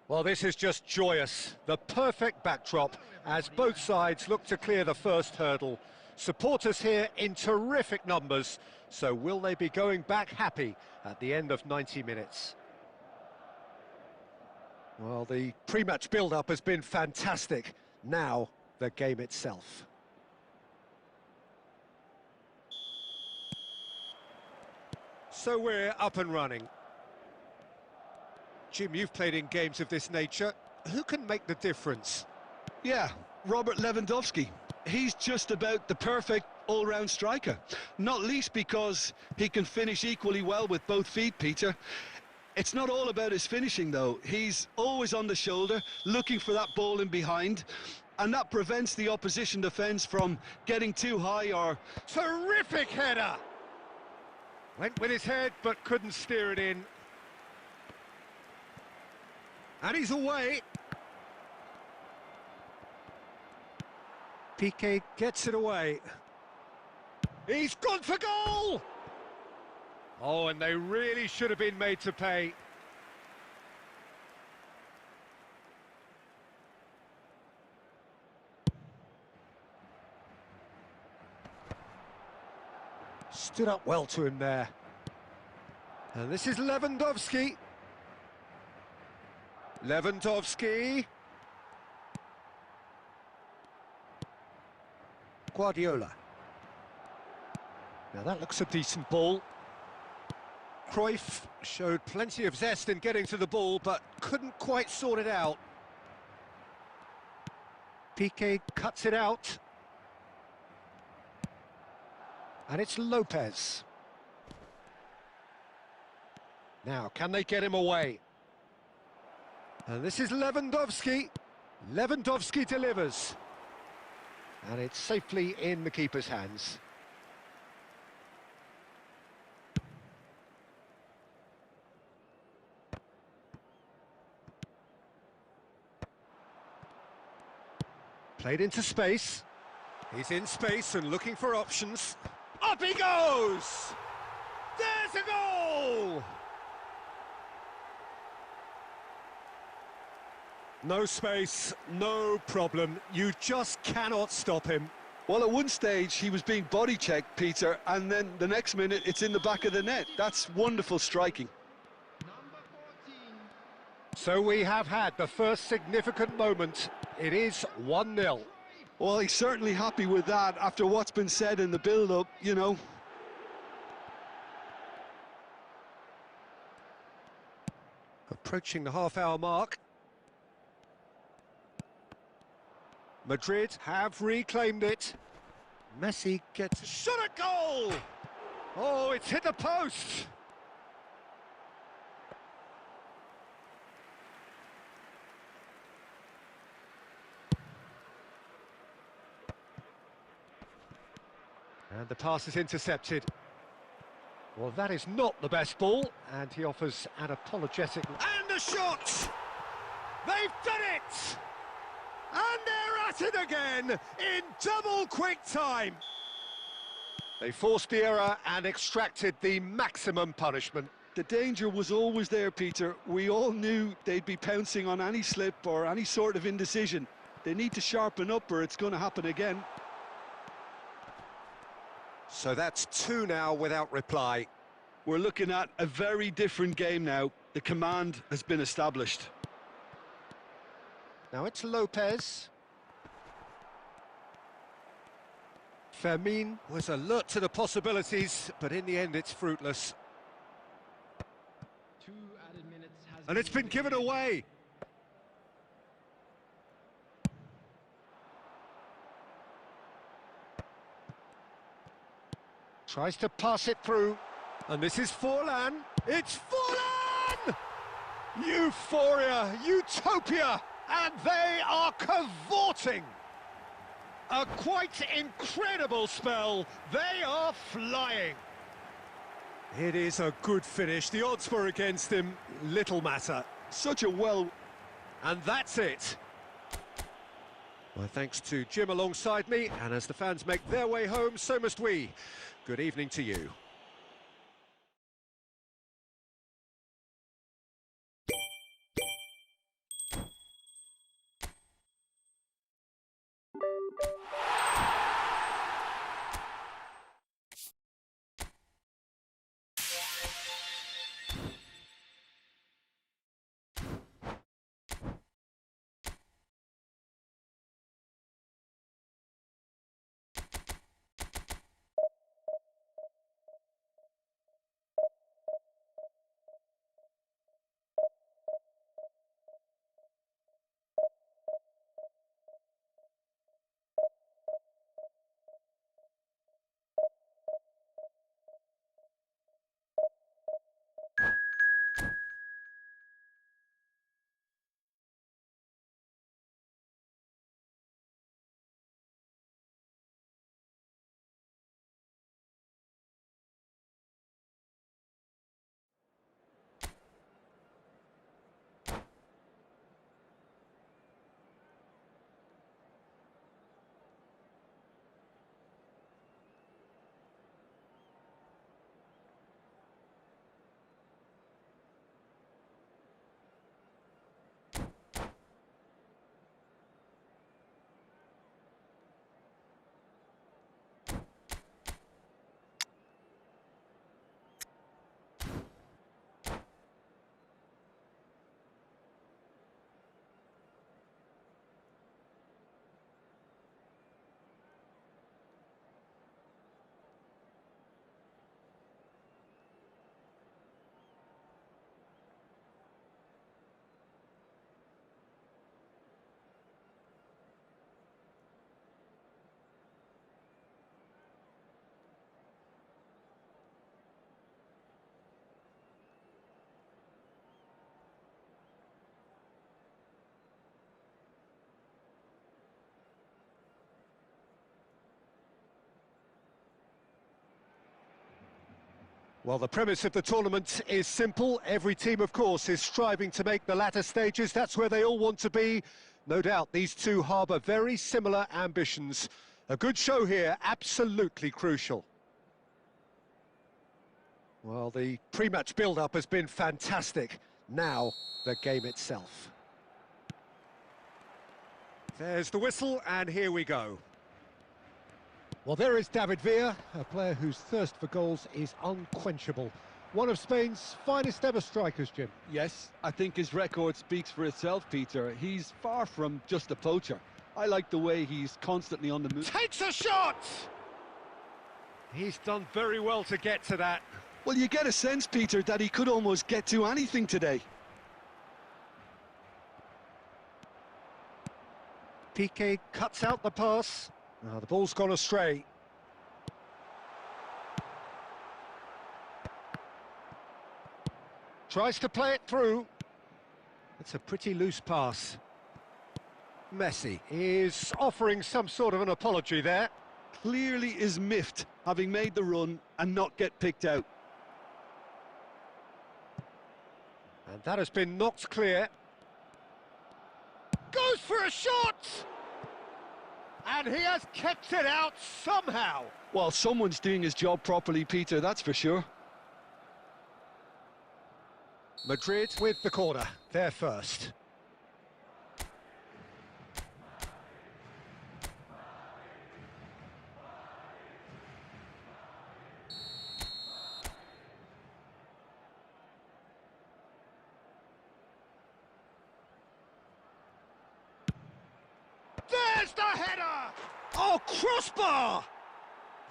Well, this is just joyous. The perfect backdrop as both sides look to clear the first hurdle. Supporters here in terrific numbers, so will they be going back happy at the end of 90 minutes? Well, the pre-match build-up has been fantastic. Now, the game itself. So we're up and running. Jim, you've played in games of this nature. Who can make the difference? Yeah, Robert Lewandowski. He's just about the perfect all-round striker. Not least because he can finish equally well with both feet, Peter. It's not all about his finishing, though. He's always on the shoulder, looking for that ball in behind, and that prevents the opposition defence from getting too high or... Terrific header! Went with his head, but couldn't steer it in. And he's away. Piqué gets it away. He's gone for goal! Oh, and they really should have been made to pay. Stood up well to him there. And this is Lewandowski. Lewandowski. Guardiola. Now that looks a decent ball. Cruyff showed plenty of zest in getting to the ball, but couldn't quite sort it out. Piqué cuts it out. And it's Lopez. Now, can they get him away? And this is Lewandowski. Lewandowski delivers. And it's safely in the keeper's hands. Played into space. He's in space and looking for options. Up he goes! There's a goal! No space, no problem. You just cannot stop him. Well, at one stage, he was being body-checked, Peter, and then the next minute, it's in the back of the net. That's wonderful striking. So we have had the first significant moment. It is 1-0. Well, he's certainly happy with that after what's been said in the build-up, you know. Approaching the half-hour mark. Madrid have reclaimed it. Messi gets a shot at goal! Oh, it's hit the post! And the pass is intercepted. Well, that is not the best ball, and he offers an apologetic... And a shot! They've done it! And they're at it again, in double quick time! They forced the error and extracted the maximum punishment. The danger was always there, Peter. We all knew they'd be pouncing on any slip or any sort of indecision. They need to sharpen up or it's going to happen again. So that's 2 now without reply. We're looking at a very different game now. The command has been established. Now it's Lopez. Fermin was alert to the possibilities, but in the end it's fruitless. And it's been given away. Tries to pass it through. And this is Forlan. It's Forlan! Euphoria, utopia, and they are cavorting. A quite incredible spell. They are flying. It is a good finish. The odds were against him. Little matter. Such a well... And that's it. Well, thanks to Jim alongside me, and as the fans make their way home, so must we. Good evening to you. Well, the premise of the tournament is simple. Every team, of course, is striving to make the latter stages. That's where they all want to be. No doubt these two harbour very similar ambitions. A good show here, absolutely crucial. Well, the pre-match build-up has been fantastic. Now, the game itself. There's the whistle, and here we go. Well, there is David Villa, a player whose thirst for goals is unquenchable. One of Spain's finest ever strikers, Jim. Yes, I think his record speaks for itself, Peter. He's far from just a poacher. I like the way he's constantly on the move. Takes a shot! He's done very well to get to that. Well, you get a sense, Peter, that he could almost get to anything today. Piqué cuts out the pass. Now the ball's gone astray. Tries to play it through. It's a pretty loose pass. Messi is offering some sort of an apology there. Clearly is miffed, having made the run and not get picked out. And that has been knocked clear. Goes for a shot! And he has kept it out somehow. Well, someone's doing his job properly, Peter, that's for sure. Madrid with the corner, they're first. There's the header! Oh, crossbar!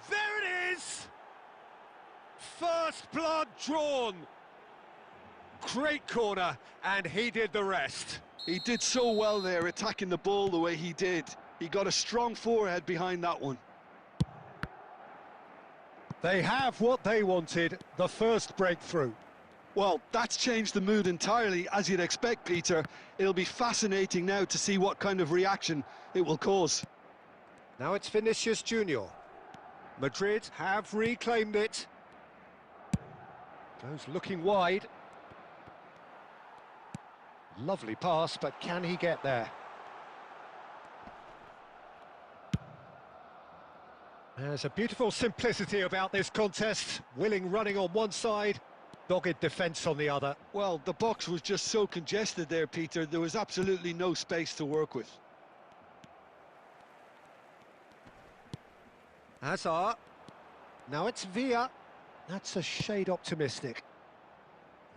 There it is! First blood drawn. Great corner, and he did the rest. He did so well there, attacking the ball the way he did. He got a strong forehead behind that one. They have what they wanted, the first breakthrough. Well, that's changed the mood entirely, as you'd expect, Peter. It'll be fascinating now to see what kind of reaction it will cause. Now it's Vinicius Junior. Madrid have reclaimed it. Goes looking wide. Lovely pass, but can he get there? There's a beautiful simplicity about this contest. Willing running on one side, dogged defence on the other. Well, the box was just so congested there, Peter. There was absolutely no space to work with. Hazard. Now it's Villa. That's a shade optimistic.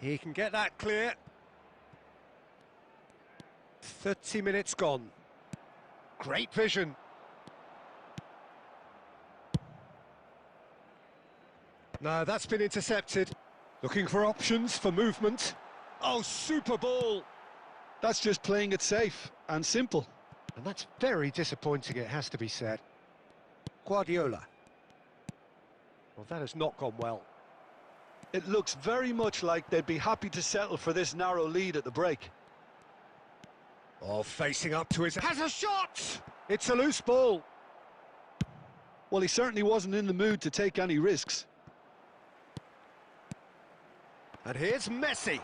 He can get that clear. 30 minutes gone. Great vision. No, that's been intercepted. Looking for options for movement. Oh, super ball! That's just playing it safe and simple. And that's very disappointing, it has to be said. Guardiola. Well, that has not gone well. It looks very much like they'd be happy to settle for this narrow lead at the break. Oh, facing up to his... Has a shot! It's a loose ball. Well, he certainly wasn't in the mood to take any risks. And here's Messi.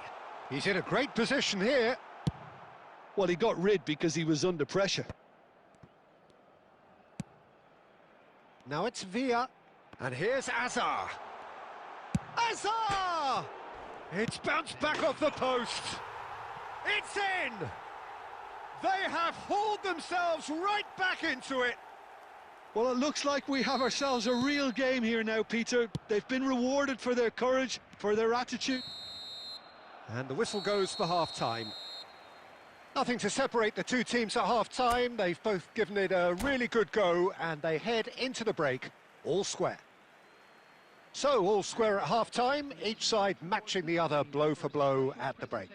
He's in a great position here. Well, he got rid because he was under pressure. Now it's Villa. And here's Hazard. Hazard! It's bounced back off the post. It's in! They have hauled themselves right back into it. Well, it looks like we have ourselves a real game here now, Peter. They've been rewarded for their courage, for their attitude. And the whistle goes for half-time. Nothing to separate the two teams at half-time. They've both given it a really good go, and they head into the break all square. So, all square at half-time, each side matching the other blow for blow at the break.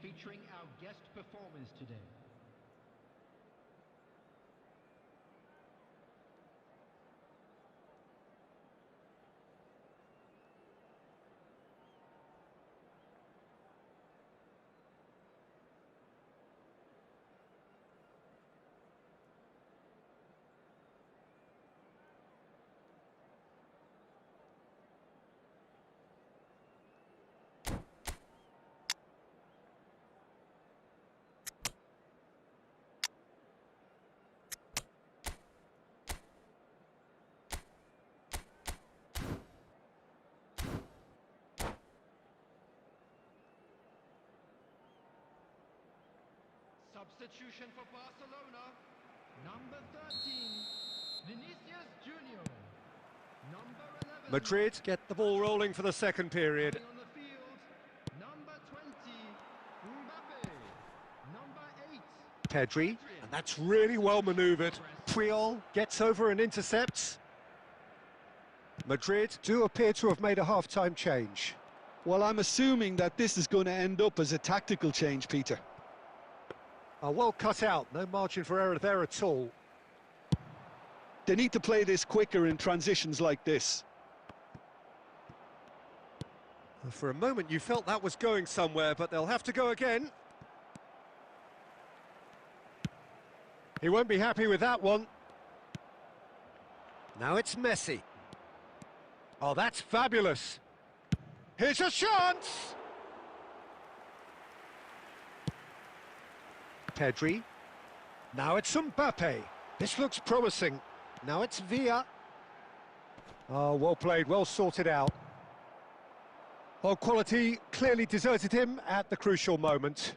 Featuring our guest performers today. Substitution for Barcelona. Number 13, Vinicius Junior. Number 11. Madrid get the ball rolling for the second period. On the field, number 20, Mbappe. Number 8. Pedri, and that's really well manoeuvred. Puyol gets over and intercepts. Madrid do appear to have made a half-time change. Well, I'm assuming that this is going to end up as a tactical change, Peter. Well cut out, no margin for error there at all. They need to play this quicker in transitions like this. For a moment you felt that was going somewhere, but they'll have to go again. He won't be happy with that one. Now it's Messi. Oh, that's fabulous. Here's a chance! Pedri. Now it's Mbappe. This looks promising. Now it's Villa. Oh, well played, well sorted out. Well, quality clearly deserted him at the crucial moment.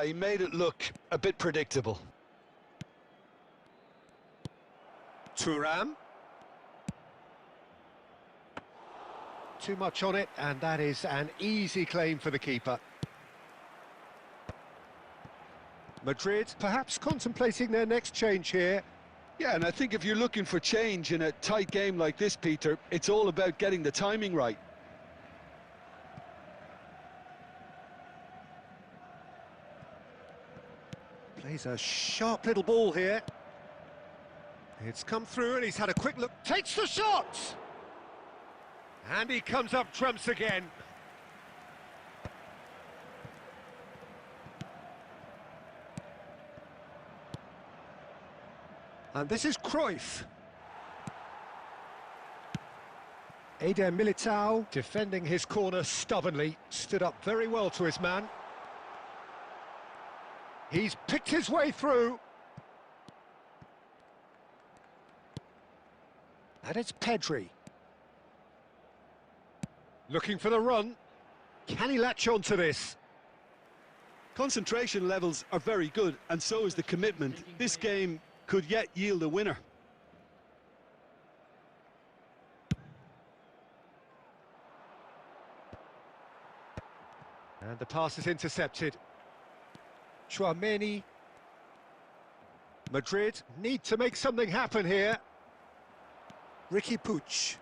He made it look a bbit predictable. Thuram. Too much on it, and that is an easy claim for the keeper. Madrid perhaps contemplating their next change here. Yeah, and I think if you're looking for change in a tight game like this, Peter, it's all about getting the timing right. Plays a sharp little ball here. It's come through and he's had a quick look. Takes the shot! And he comes up trumps again. And this is Cruyff. Eder Militao defending his corner stubbornly. Stood up very well to his man. He's picked his way through. And it's Pedri. Looking for the run. Can he latch on to this? Concentration levels are very good, and so is the commitment. This game could yet yield a winner. And the pass is intercepted. Tchouaméni. Madrid need to make something happen here. Ricky Puig.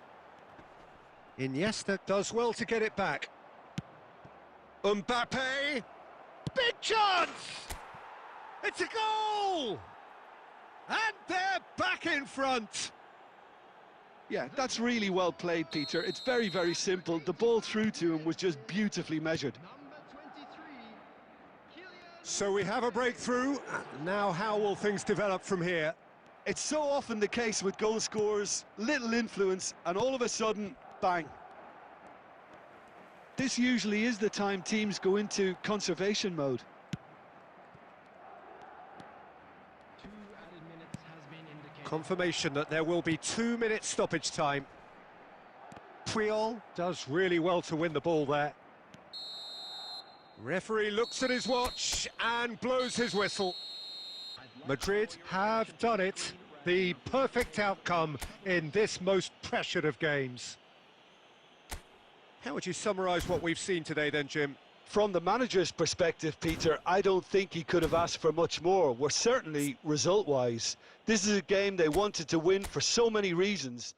Iniesta does well to get it back. Mbappe! Big chance! It's a goal! And they're back in front! Yeah, that's really well played, Peter. It's very, very simple. The ball through to him was just beautifully measured. Number 23, Kylian. So we have a breakthrough. Now how will things develop from here? It's so often the case with goal scorers, little influence, and all of a sudden, bang. This usually is the time teams go into conservation mode. 2 added minutes has been indicated. Confirmation that there will be 2 minutes stoppage time. Puyol does really well to win the ball there. Referee looks at his watch and blows his whistle. Madrid have done it. The perfect outcome in this most pressured of games. How would you summarise what we've seen today then, Jim? From the manager's perspective, Peter, I don't think he could have asked for much more. We're certainly result-wise. This is a game they wanted to win for so many reasons.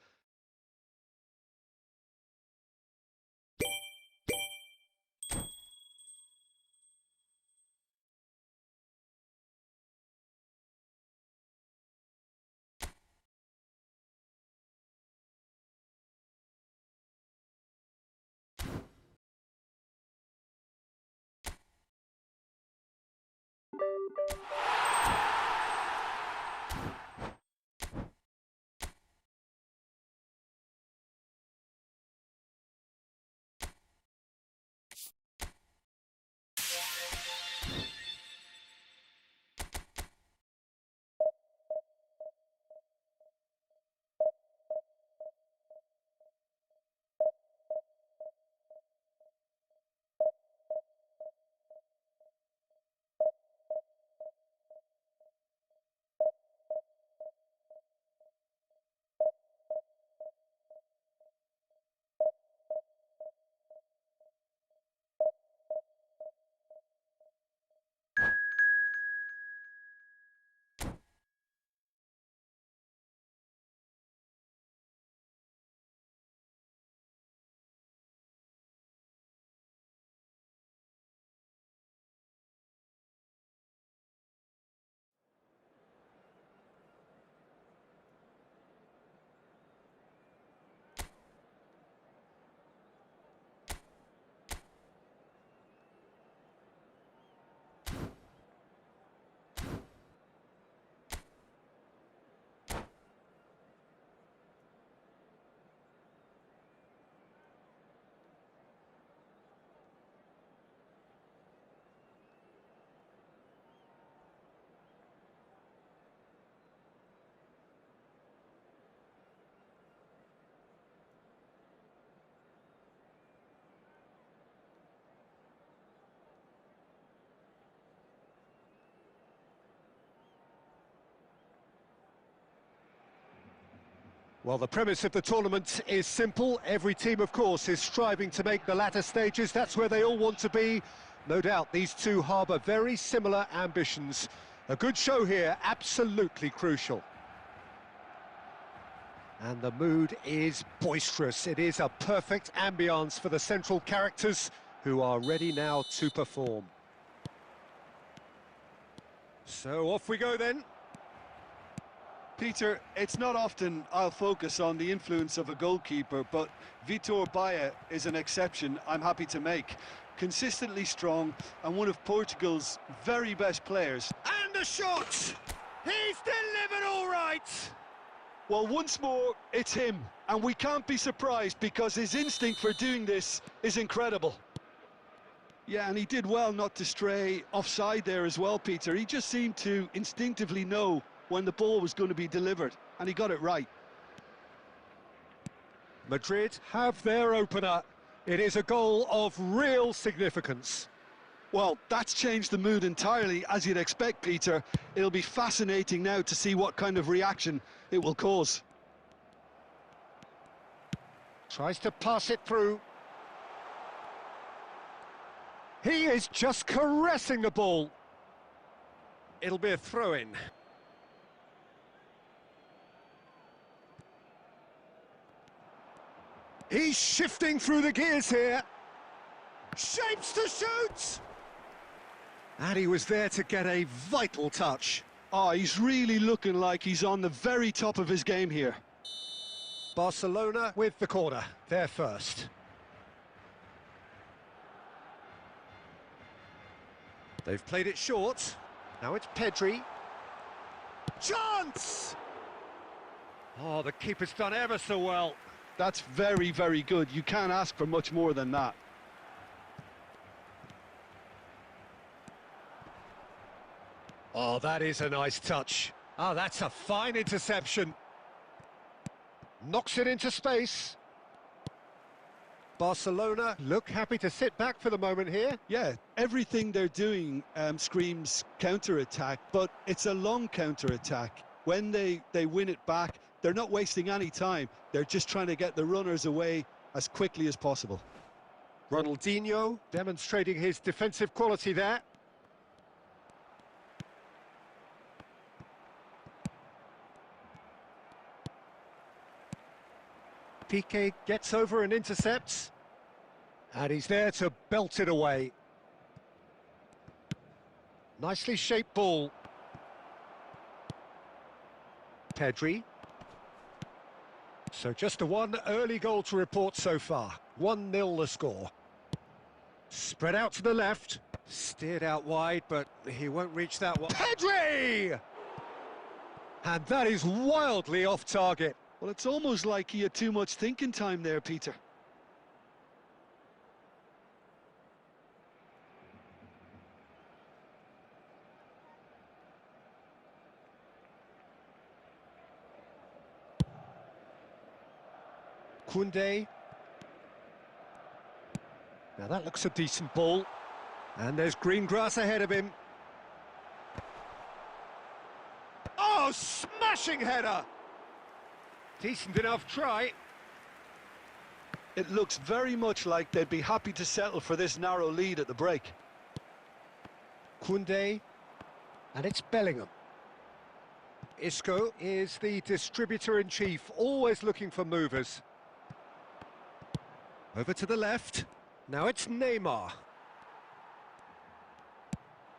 Well, the premise of the tournament is simple. Every team, of course, is striving to make the latter stages. That's where they all want to be. No doubt these two harbour very similar ambitions. A good show here, absolutely crucial. And the mood is boisterous. It is a perfect ambience for the central characters who are ready now to perform. So off we go then. Peter, it's not often I'll focus on the influence of a goalkeeper, but Vitor Baia is an exception I'm happy to make. Consistently strong and one of Portugal's very best players. And the shot! He's delivered all right! Well, once more, it's him, and we can't be surprised because his instinct for doing this is incredible. Yeah, and he did well not to stray offside there as well, Peter. He just seemed to instinctively know when the ball was going to be delivered, and he got it right. Madrid have their opener. It is a goal of real significance. Well, that's changed the mood entirely, as you'd expect, Peter. It'll be fascinating now to see what kind of reaction it will cause. Tries to pass it through. He is just caressing the ball. It'll be a throw-in. He's shifting through the gears here. Shapes to shoot! And he was there to get a vital touch. Oh, he's really looking like he's on the very top of his game here. Barcelona with the corner, they're first. They've played it short. Now it's Pedri. Chance! Oh, the keeper's done ever so well. That's very, very good. You can't ask for much more than that. Oh, that is a nice touch. Oh, that's a fine interception. Knocks it into space. Barcelona look happy to sit back for the moment here. Yeah, everything they're doing screams counter-attack, but it's a long counter-attack. When they win it back, they're not wasting any time. They're just trying to get the runners away as quickly as possible. Ronaldinho demonstrating his defensive quality there. Piqué gets over and intercepts. And he's there to belt it away. Nicely shaped ball. Pedri. So just the one early goal to report so far. 1-0 the score. Spread out to the left. Steered out wide, but he won't reach that one. Pedri! And that is wildly off target. Well, it's almost like he had too much thinking time there, Peter. Koundé. Now that looks a decent ball. And there's green grass ahead of him. Oh, smashing header! Decent enough try. It looks very much like they'd be happy to settle for this narrow lead at the break. Koundé. And it's Bellingham. Isco is the distributor-in-chief, always looking for movers. Over to the left. Now it's Neymar.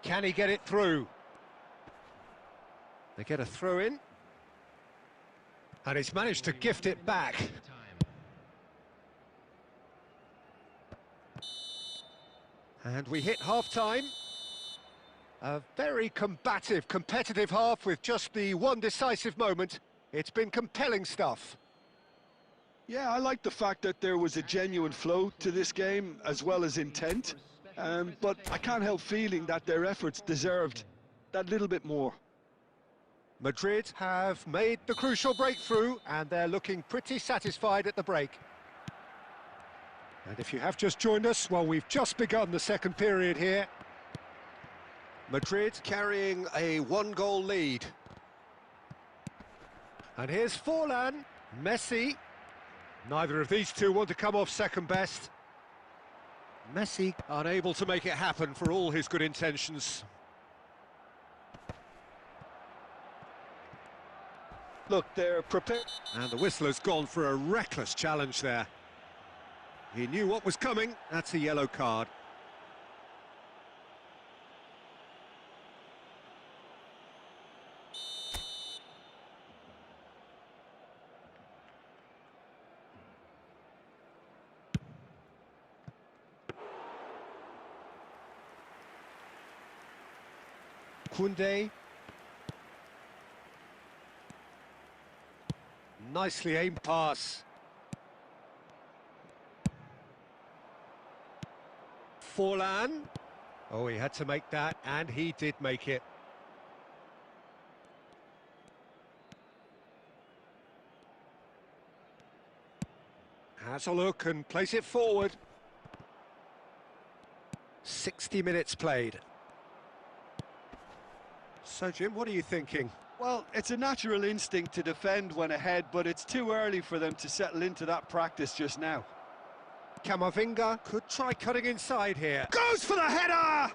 Can he get it through? They get a throw in. And he's managed to gift it back. And we hit half-time. A very combative, competitive half with just the one decisive moment. It's been compelling stuff. Yeah, I like the fact that there was a genuine flow to this game as well as intent. But I can't help feeling that their efforts deserved that little bit more. Madrid have made the crucial breakthrough and they're looking pretty satisfied at the break. And if you have just joined us, well, we've just begun the second period here. Madrid carrying a one-goal lead. And here's Forlan. Messi. Neither of these two want to come off second best. Messi unable to make it happen for all his good intentions. Look, they're prepared. And the whistler's gone for a reckless challenge there. He knew what was coming. That's a yellow card. Koundé. Nicely aimed pass. Forlan. Oh, he had to make that, and he did make it. Has a look and plays it forward. 60 minutes played. So, Jim, what are you thinking? Well, it's a natural instinct to defend when ahead, but it's too early for them to settle into that practice just now. Camavinga could try cutting inside here. Goes for the header!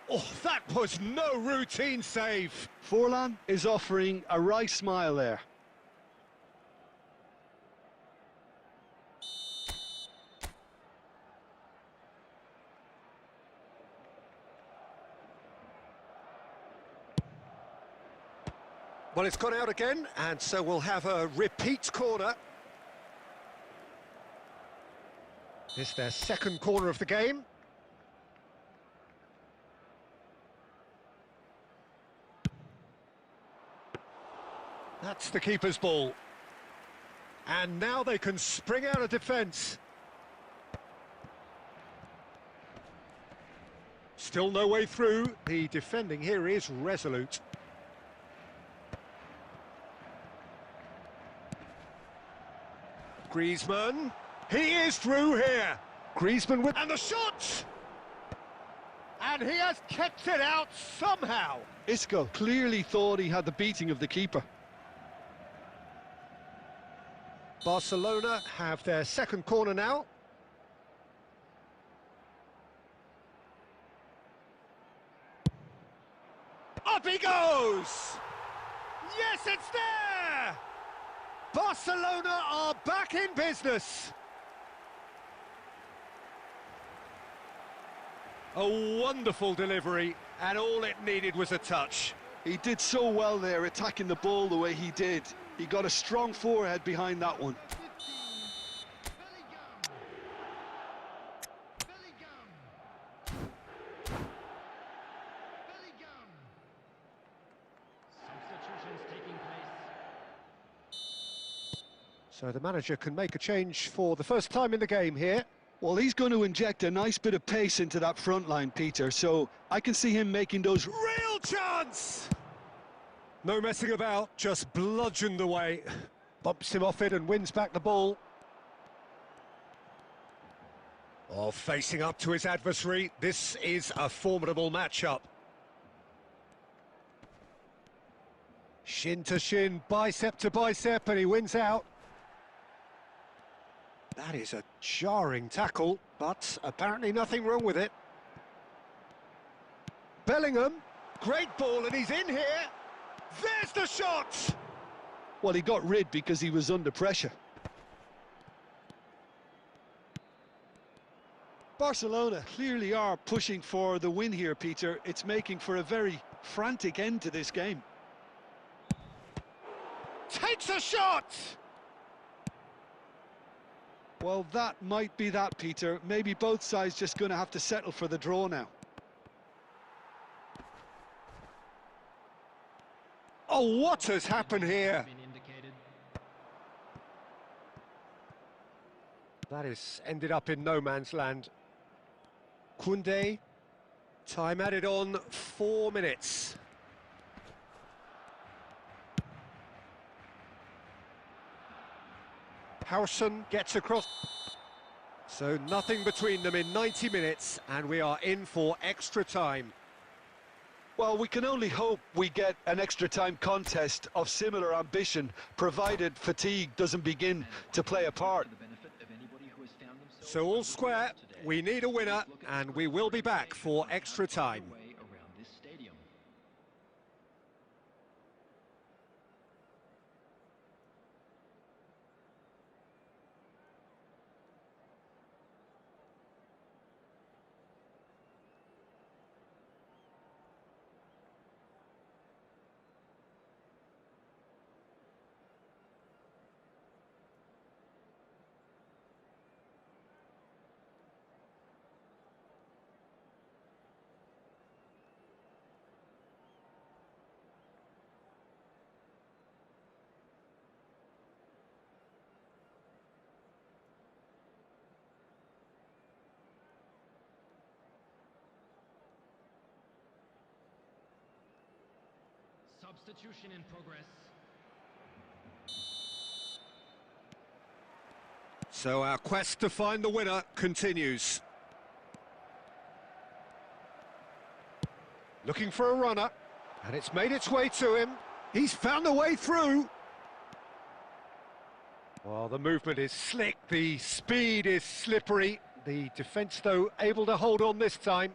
Oh, that was no routine save. Forlan is offering a right smile there. Well, it's gone out again, and so we'll have a repeat corner. It's their second corner of the game. That's the keeper's ball. And now they can spring out of defence. Still no way through. The defending here is resolute. Griezmann, he is through here. Griezmann with... and the shot! And he has kept it out somehow. Isco clearly thought he had the beating of the keeper. Barcelona have their second corner now. Up he goes! Yes, it's there! Barcelona are back in business. A wonderful delivery, and all it needed was a touch. He did so well there, attacking the ball the way he did. He got a strong forehead behind that one. So the manager can make a change for the first time in the game here. Well, he's going to inject a nice bit of pace into that front line, Peter, so I can see him making those... Real chance! No messing about, just bludgeoned away. Bumps him off it and wins back the ball. Oh, facing up to his adversary, this is a formidable matchup. Shin to shin, bicep to bicep, and he wins out. That is a jarring tackle, but apparently nothing wrong with it. Bellingham, great ball, and he's in here. There's the shot! Well, he got rid because he was under pressure. Barcelona clearly are pushing for the win here, Peter. It's making for a very frantic end to this game. Takes a shot! Well, that might be that, Peter. Maybe both sides just going to have to settle for the draw now. Oh, what has happened here? That has ended up in no man's land. Koundé, time added on 4 minutes. Howson gets across. So nothing between them in 90 minutes, and we are in for extra time. Well, we can only hope we get an extra-time contest of similar ambition, provided fatigue doesn't begin to play a part. So all square, we need a winner, and we will be back for extra time. Substitution in progress. So our quest to find the winner continues. Looking for a runner, and it's made its way to him. He's found a way through. Well, the movement is slick, the speed is slippery. The defence, though, able to hold on this time.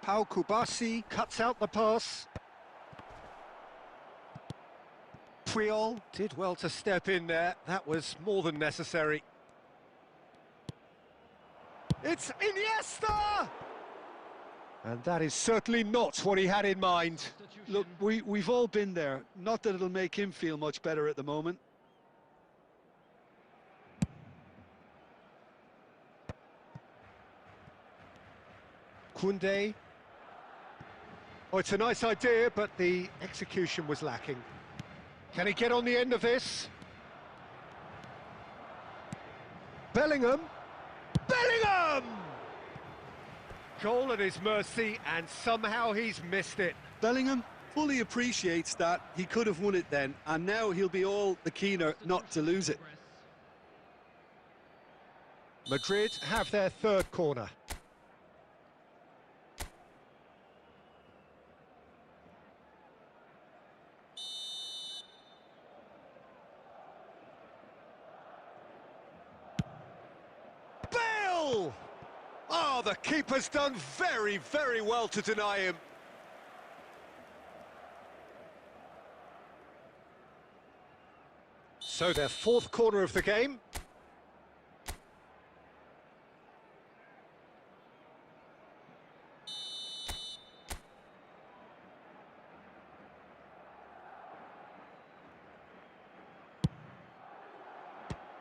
Pau Kubasi cuts out the pass. Puyol did well to step in there. That was more than necessary. It's Iniesta! And that is certainly not what he had in mind. Look, we've all been there. Not that it'll make him feel much better at the moment. Koundé. Oh, it's a nice idea, but the execution was lacking. Can he get on the end of this? Bellingham! Bellingham! Goal at his mercy, and somehow he's missed it. Bellingham fully appreciates that. He could have won it then, and now he'll be all the keener not to lose it. Madrid have their third corner. Oh, the keeper's done very, very well to deny him. So their fourth corner of the game.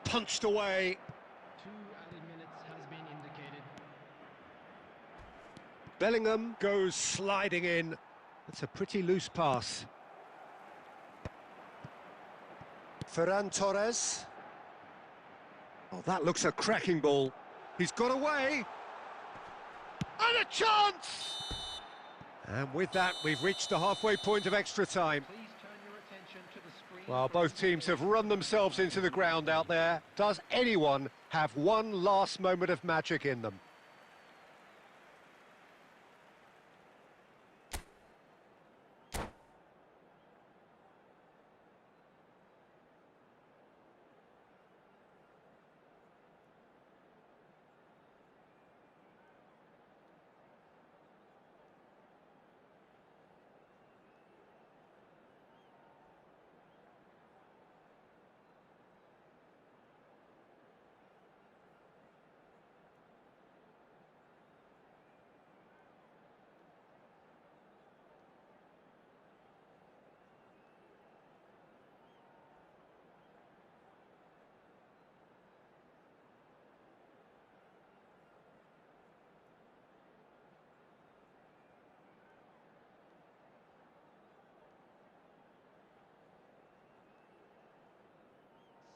Punched away. Bellingham goes sliding in. That's a pretty loose pass. Ferran Torres. Oh, that looks a cracking ball. He's got away. And a chance! And with that, we've reached the halfway point of extra time. Well, both teams have run themselves into the ground out there. Does anyone have one last moment of magic in them?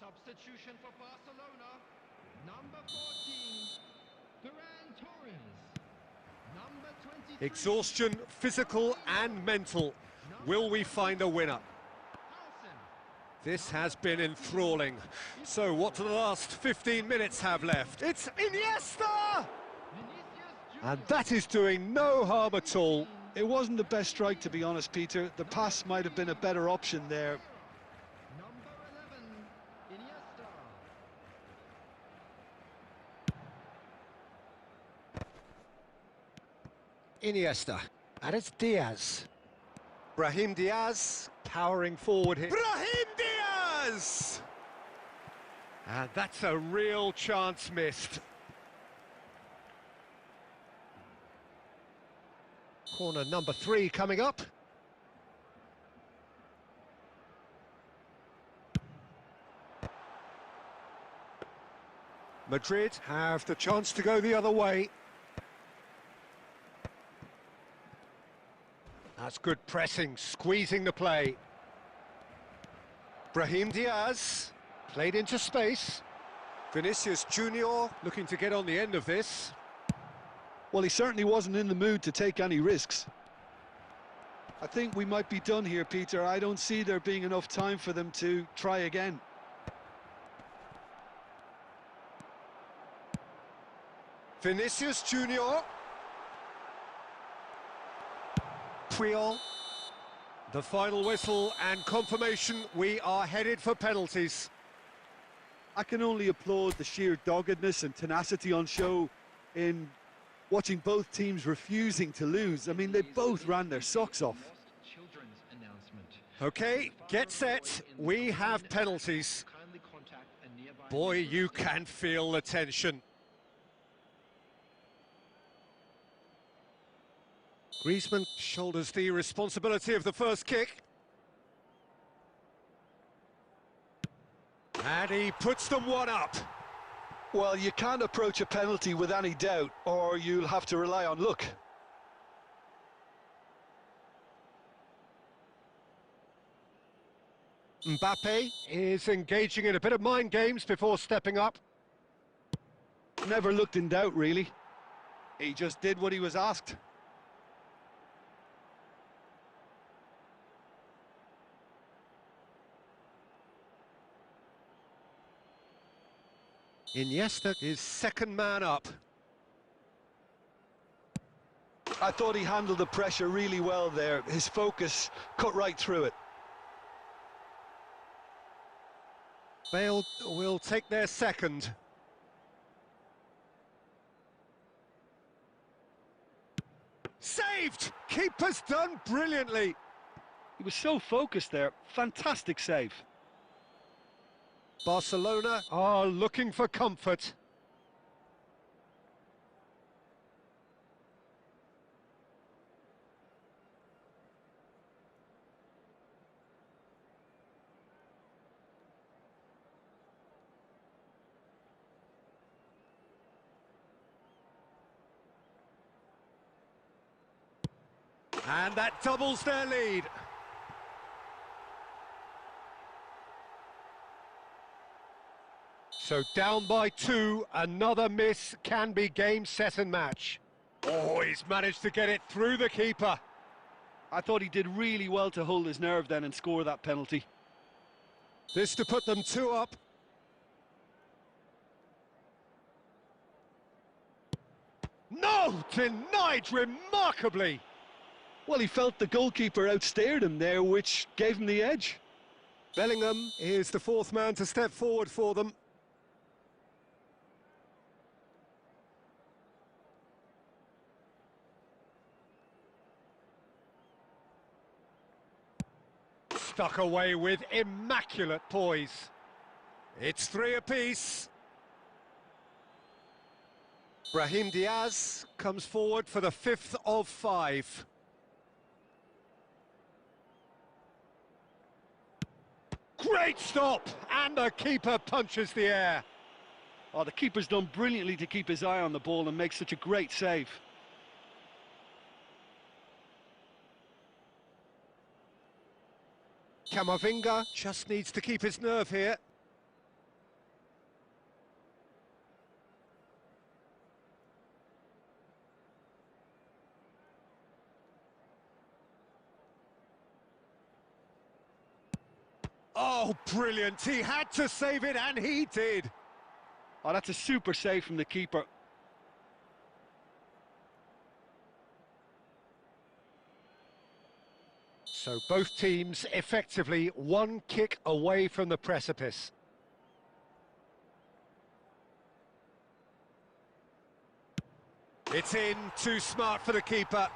Substitution for Barcelona. Number 14, Ferran Torres. Number 23. Exhaustion, physical and mental. Will we find a winner? This has been enthralling. So what do the last 15 minutes have left? It's Iniesta! And that is doing no harm at all. It wasn't the best strike, to be honest, Peter. The pass might have been a better option there. Number 11, Iniesta. Iniesta. And it's Diaz. Brahim Diaz powering forward here. Brahim Diaz! And that's a real chance missed. Corner number 3 coming up. Madrid have the chance to go the other way. That's good pressing, squeezing the play. Brahim Diaz, played into space. Vinicius Junior looking to get on the end of this. Well, he certainly wasn't in the mood to take any risks. I think we might be done here, Peter. I don't see there being enough time for them to try again. Vinicius Junior. Puyol. The final whistle and confirmation we are headed for penalties. I can only applaud the sheer doggedness and tenacity on show in watching both teams refusing to lose. I mean, they both ran their socks off. Okay, get set. We have penalties. Boy, you can feel the tension. Griezmann shoulders the responsibility of the first kick. And he puts them one up. Well, you can't approach a penalty with any doubt, or you'll have to rely on luck. Mbappe is engaging in a bit of mind games before stepping up. Never looked in doubt, really. He just did what he was asked. Iniesta is second man up. I thought he handled the pressure really well there. His focus cut right through it. Bale will take their second. Saved! Keeper's done brilliantly. He was so focused there. Fantastic save. Barcelona are looking for comfort. And that doubles their lead. So down by 2, another miss can be game, set and match. Oh, he's managed to get it through the keeper. I thought he did really well to hold his nerve then and score that penalty. This to put them 2 up. No! Denied remarkably! Well, he felt the goalkeeper outstared him there, which gave him the edge. Bellingham is the 4th man to step forward for them. Stuck away with immaculate poise. It's 3 apiece. Brahim Diaz comes forward for the 5th of 5. Great stop! And the keeper punches the air. Oh, the keeper's done brilliantly to keep his eye on the ball and make such a great save. Camavinga just needs to keep his nerve here. Oh, brilliant. He had to save it, and he did. Oh, that's a super save from the keeper. So both teams effectively one kick away from the precipice. It's in, too smart for the keeper.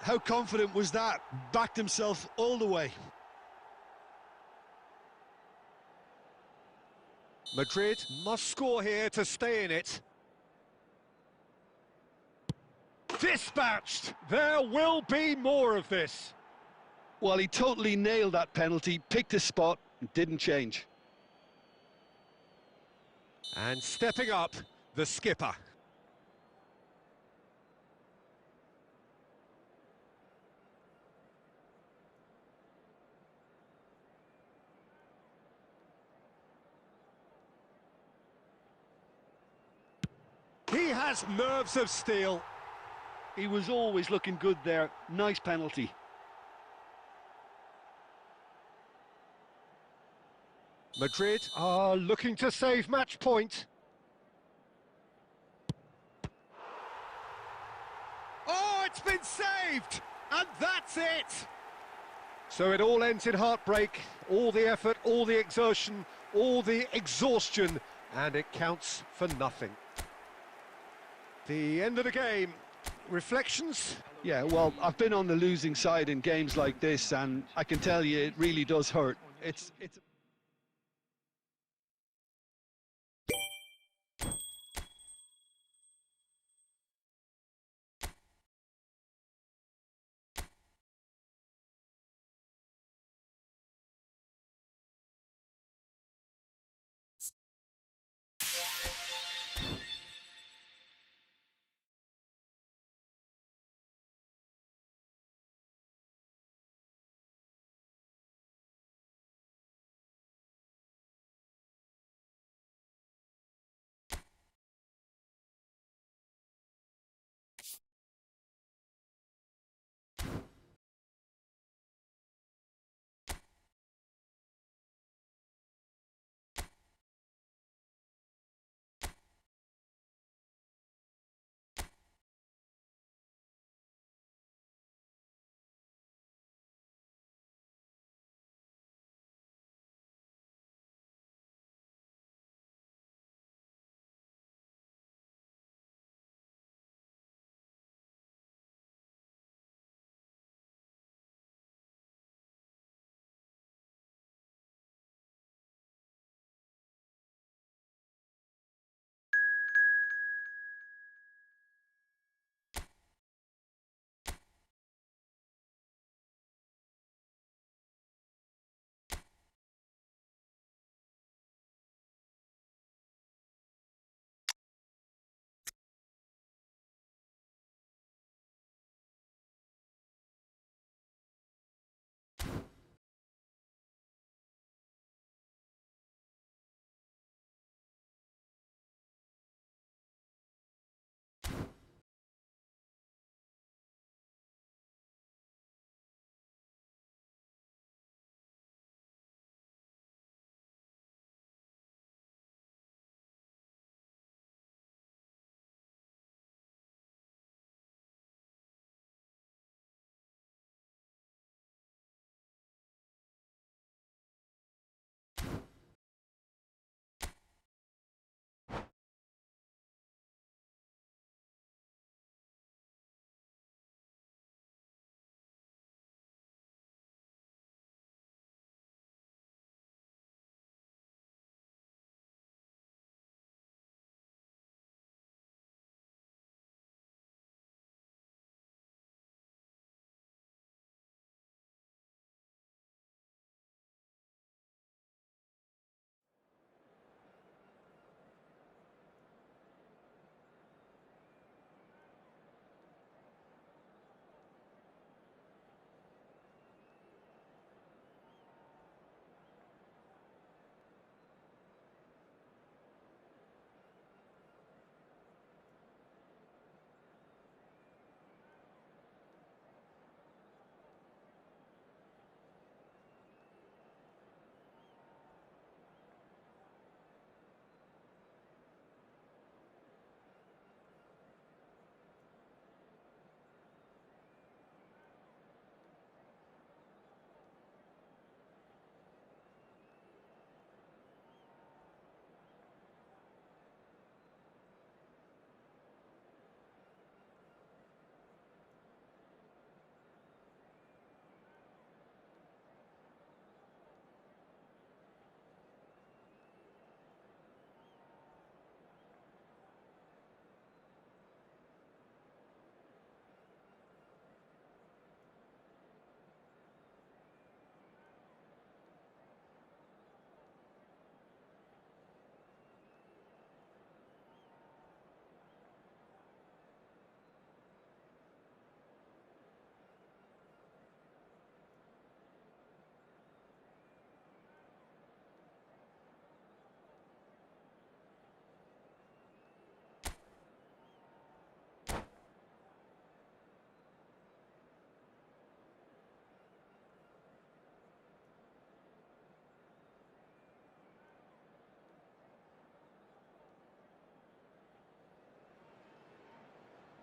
How confident was that? Backed himself all the way. Madrid must score here to stay in it. Dispatched! There will be more of this. Well, he totally nailed that penalty, picked his spot, and didn't change. And stepping up, the skipper. He has nerves of steel. He was always looking good there. Nice penalty. Madrid are looking to save match point. Oh, it's been saved! And that's it! So it all ends in heartbreak, all the effort, all the exertion, all the exhaustion, and it counts for nothing. The end of the game. Reflections? Yeah, well, I've been on the losing side in games like this, and I can tell you it really does hurt. It's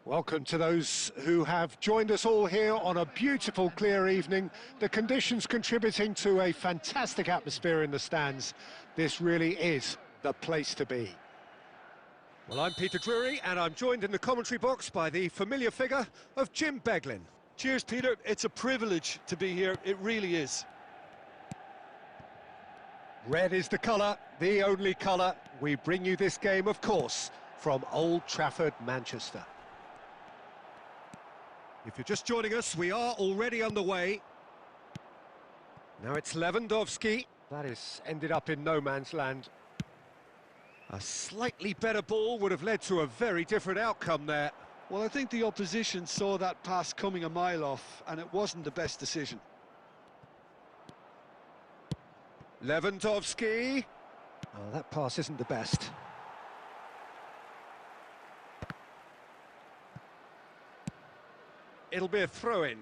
Welcome to those who have joined us all here on a beautiful, clear evening. The conditions contributing to a fantastic atmosphere in the stands. This really is the place to be. Well, I'm Peter Drury, and I'm joined in the commentary box by the familiar figure of Jim Beglin. Cheers, Peter. It's a privilege to be here. It really is. Red is the colour, the only colour. We bring you this game, of course, from Old Trafford, Manchester. If you're just joining us, we are already underway. Now it's Lewandowski. That has ended up in no man's land. A slightly better ball would have led to a very different outcome there. Well, I think the opposition saw that pass coming a mile off, and it wasn't the best decision. Lewandowski. Oh, that pass isn't the best. It'll be a throw-in.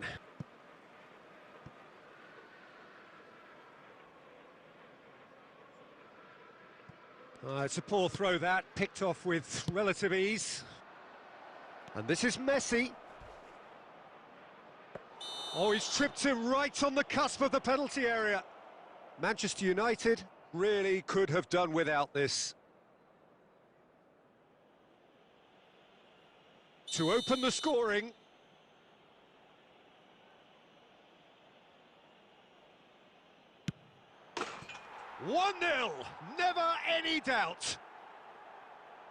It's a poor throw that, picked off with relative ease. And this is Messi. Oh, he's tripped him right on the cusp of the penalty area. Manchester United really could have done without this. To open the scoring. One 0, never any doubt.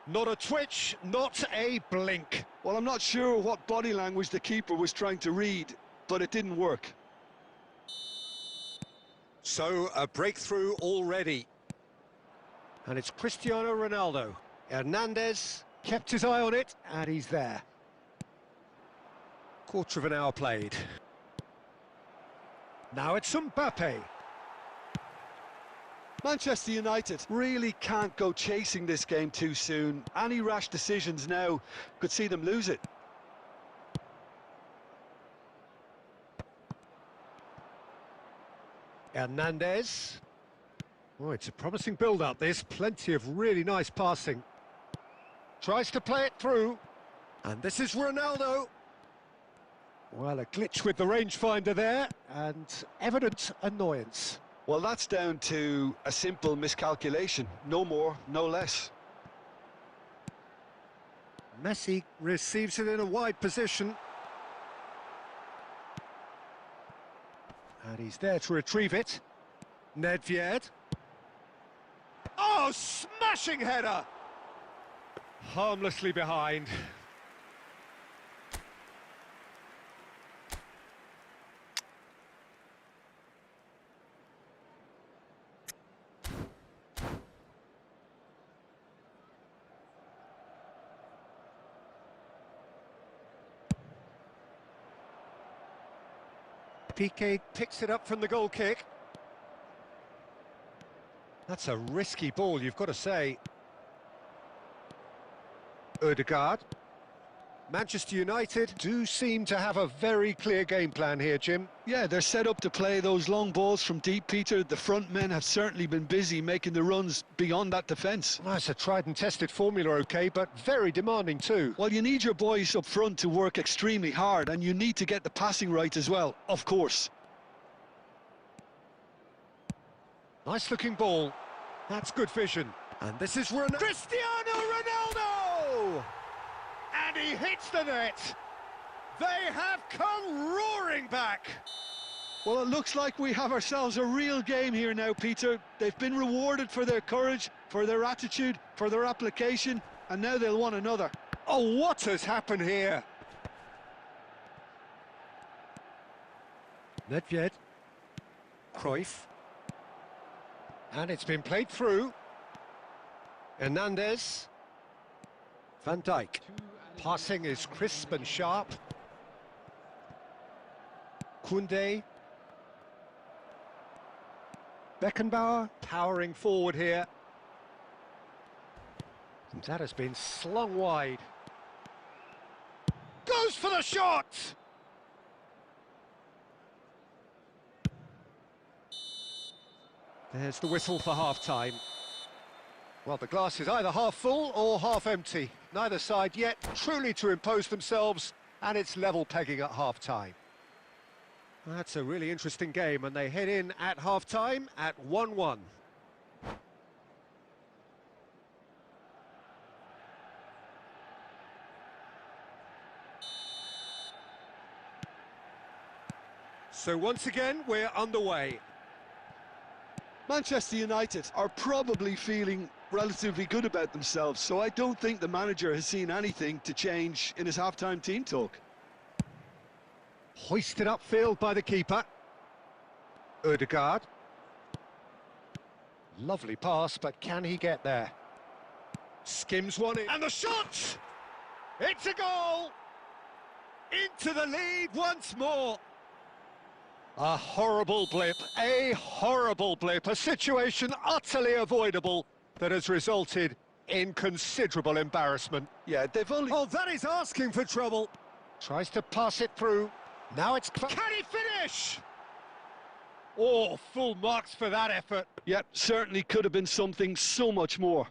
Not a twitch, not a blink. Well, I'm not sure what body language the keeper was trying to read, but it didn't work. So, a breakthrough already. And it's Cristiano Ronaldo. Hernandez kept his eye on it, and he's there. Quarter of an hour played. Now it's Mbappe. Manchester United really can't go chasing this game too soon. Any rash decisions now could see them lose it. Hernandez. Oh, it's a promising build-up, this. Plenty of really nice passing. Tries to play it through. And this is Ronaldo. Well, a glitch with the rangefinder there, and evident annoyance. Well, that's down to a simple miscalculation. No more, no less. Messi receives it in a wide position. And he's there to retrieve it. Nedved. Oh, smashing header! Harmlessly behind. Piqué picks it up from the goal kick. That's a risky ball, you've got to say. Odegaard. Manchester United do seem to have a very clear game plan here, Jim. Yeah, they're set up to play those long balls from deep, Peter. The front men have certainly been busy making the runs beyond that defence. Well, it's a tried and tested formula, OK, but very demanding too. Well, you need your boys up front to work extremely hard, and you need to get the passing right as well, of course. Nice looking ball. That's good vision. And this is Cristiano Ronaldo! And he hits the net. They have come roaring back. Well, it looks like we have ourselves a real game here now, Peter. They've been rewarded for their courage, for their attitude, for their application, and now they'll want another. Oh, what has happened here? Nedved. Cruyff. And it's been played through. Hernandez. Van Dijk. Passing is crisp and sharp. Koundé. Beckenbauer powering forward here. And that has been slung wide. Goes for the shot! There's the whistle for half-time. Well, the glass is either half full or half empty. Neither side yet truly to impose themselves, and it's level pegging at half-time. That's a really interesting game, and they head in at half-time at 1-1. So once again, we're underway. Manchester United are probably feeling relatively good about themselves, so I don't think the manager has seen anything to change in his half-time team talk. Hoisted upfield by the keeper. Ødegaard. Lovely pass, but can he get there? Skims one in. And the shot! It's a goal! Into the lead once more. A horrible blip, a situation utterly avoidable that has resulted in considerable embarrassment. Yeah, they've only... Oh, that is asking for trouble. Tries to pass it through. Now it's... Can he finish? Oh, full marks for that effort. Yeah, certainly could have been something so much more.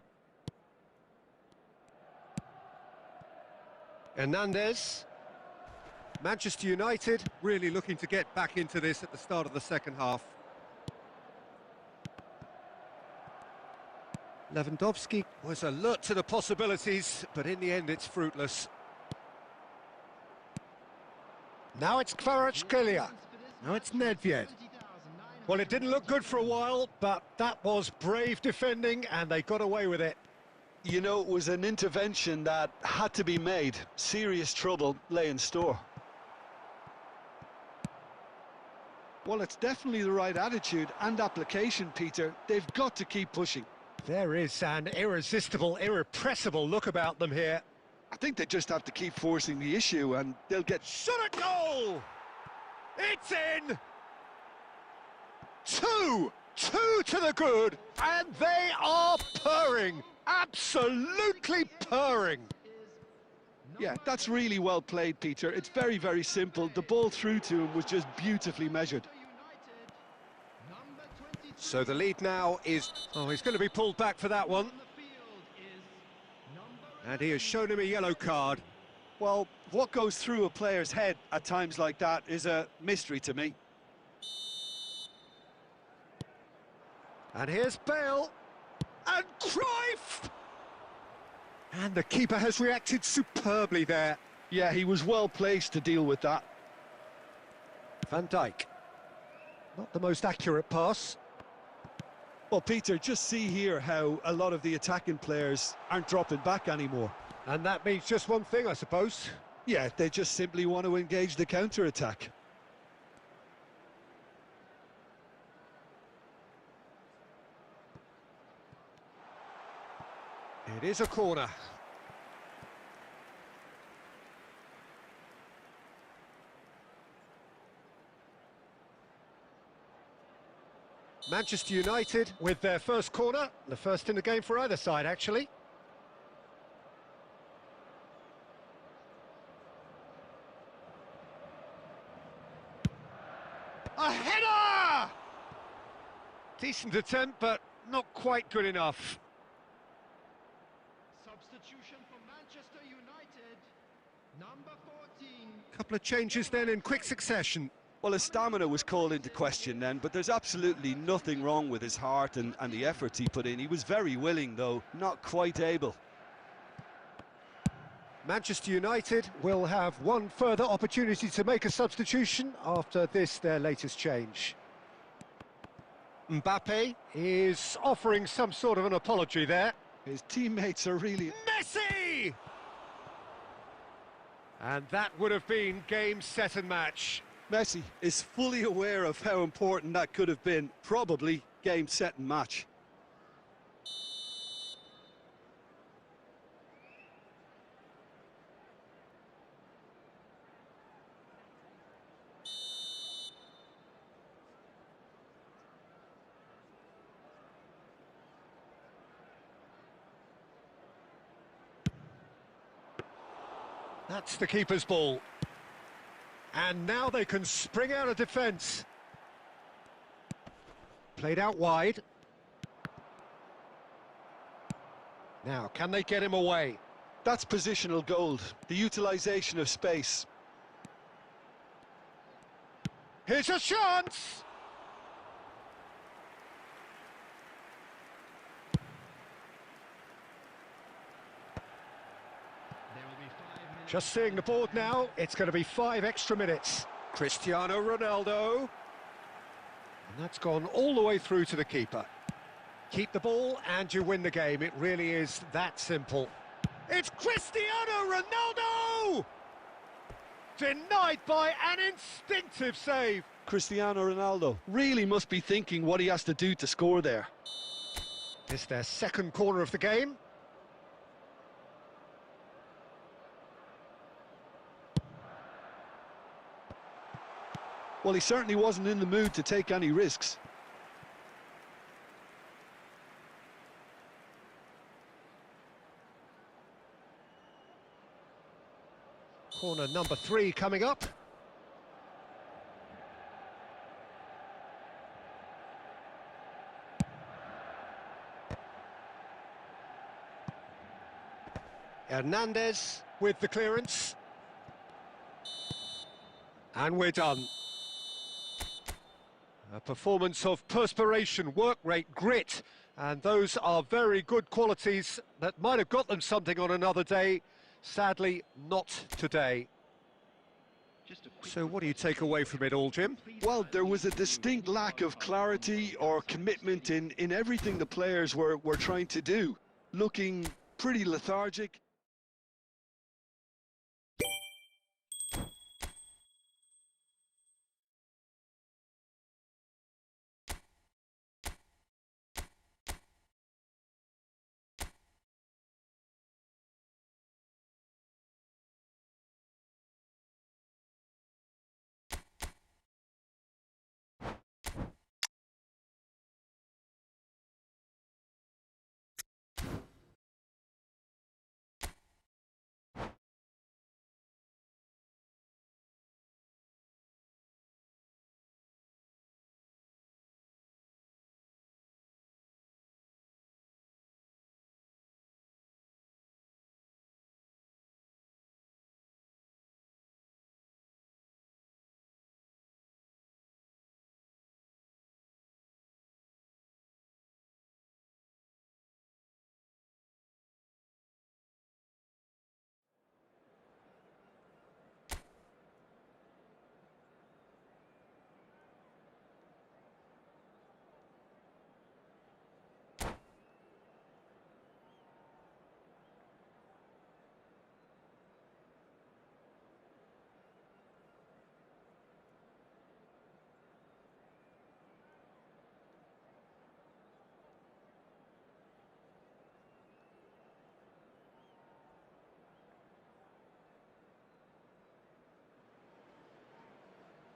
Hernandez. Manchester United really looking to get back into this at the start of the second half. Lewandowski was alert to the possibilities, but in the end it's fruitless. Now it's Kvaratskhelia. Now it's Nedved. Well, it didn't look good for a while, but that was brave defending, and they got away with it. You know, it was an intervention that had to be made. Serious trouble lay in store. Well, it's definitely the right attitude and application, Peter. They've got to keep pushing. There is an irresistible, irrepressible look about them here. I think they just have to keep forcing the issue and they'll get... Shot a goal! It's in! Two to the good, and they are purring, absolutely purring. Yeah, that's really well played, Peter. It's very, very simple. The ball through to him was just beautifully measured. So the lead now is... Oh, he's going to be pulled back for that one. And he has shown him a yellow card. Well, what goes through a player's head at times like that is a mystery to me. And here's Bale. And Cruyff! And the keeper has reacted superbly there. Yeah, he was well placed to deal with that. Van Dijk. Not the most accurate pass. Well, Peter, just see here how a lot of the attacking players aren't dropping back anymore. And that means just one thing, I suppose. Yeah, they just simply want to engage the counter-attack. It is a corner. Manchester United with their first corner, the first in the game for either side, actually. A header! Decent attempt, but not quite good enough. Substitution for Manchester United, number 14. Couple of changes then in quick succession. Well, his stamina was called into question then, but there's absolutely nothing wrong with his heart and the efforts he put in. He was very willing, though, not quite able. Manchester United will have one further opportunity to make a substitution after this, their latest change. Mbappe is offering some sort of an apology there. His teammates are really... Messi! And that would have been game, set and match. Messi is fully aware of how important that could have been. Probably game, set and match. That's the keeper's ball. And now they can spring out of defence. Played out wide. Now, can they get him away? That's positional gold, the utilisation of space. Here's a chance! There will be 5 minutes. Just seeing the board now, it's going to be 5 extra minutes. Cristiano Ronaldo. And that's gone all the way through to the keeper. Keep the ball and you win the game. It really is that simple. It's Cristiano Ronaldo! Denied by an instinctive save. Cristiano Ronaldo really must be thinking what he has to do to score there. It's their second corner of the game. Well, he certainly wasn't in the mood to take any risks. Corner number 3 coming up. Hernandez with the clearance. And we're done. A performance of perspiration, work rate, grit, and those are very good qualities that might have got them something on another day. Sadly, not today. So what do you take away from it all, Jim? Well, there was a distinct lack of clarity or commitment in everything the players were trying to do. Looking pretty lethargic.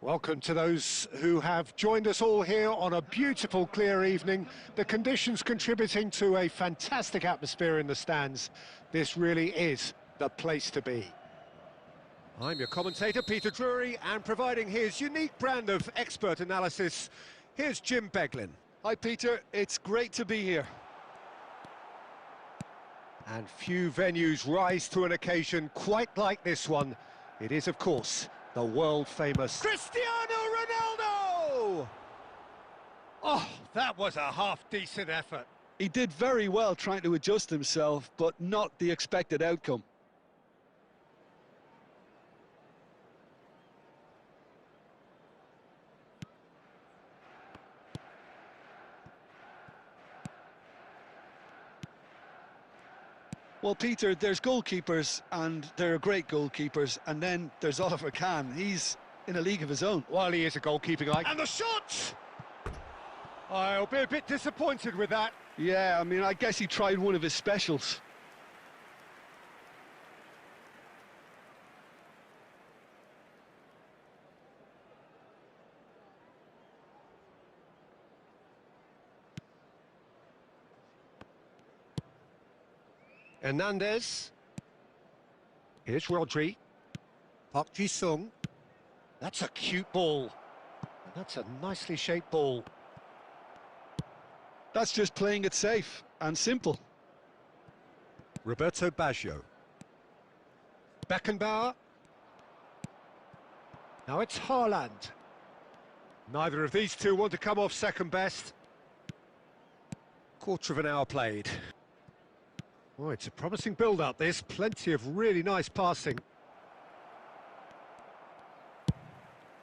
Welcome to those who have joined us all here on a beautiful, clear evening. The conditions contributing to a fantastic atmosphere in the stands. This really is the place to be. I'm your commentator, Peter Drury, and providing his unique brand of expert analysis, here's Jim Beglin. Hi, Peter. It's great to be here. And few venues rise to an occasion quite like this one. It is, of course, the world-famous Cristiano Ronaldo! Oh, that was a half-decent effort. He did very well trying to adjust himself, but not the expected outcome. Well, Peter, there's goalkeepers, and there are great goalkeepers, and then there's Oliver Kahn. He's in a league of his own. Well, he is a goalkeeping icon. And the shot! I'll be a bit disappointed with that. Yeah, I mean, I guess he tried one of his specials. Hernandez. Here's Rodri. Park Ji-sung. That's a cute ball. That's a nicely shaped ball. That's just playing it safe and simple. Roberto Baggio. Beckenbauer. Now it's Haaland. Neither of these two want to come off second best. Quarter of an hour played. Oh, it's a promising build-up, this. Plenty of really nice passing.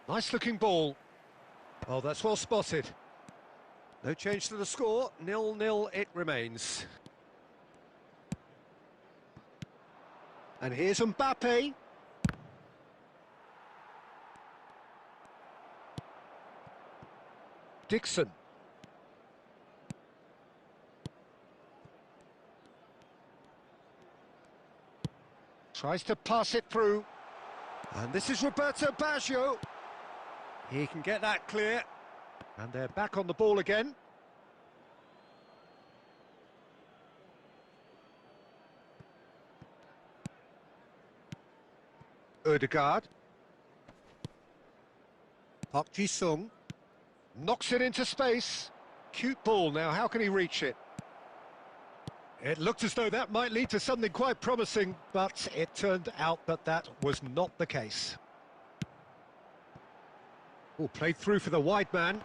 Nice-looking ball. Oh, that's well spotted. No change to the score. 0-0 it remains. And here's Mbappe. Dixon. Tries to pass it through. And this is Roberto Baggio. He can get that clear. And they're back on the ball again. Ødegaard. Park Ji-sung. Knocks it into space. Cute ball now, how can he reach it? It looked as though that might lead to something quite promising, but it turned out that that was not the case. Oh, played through for the wide man.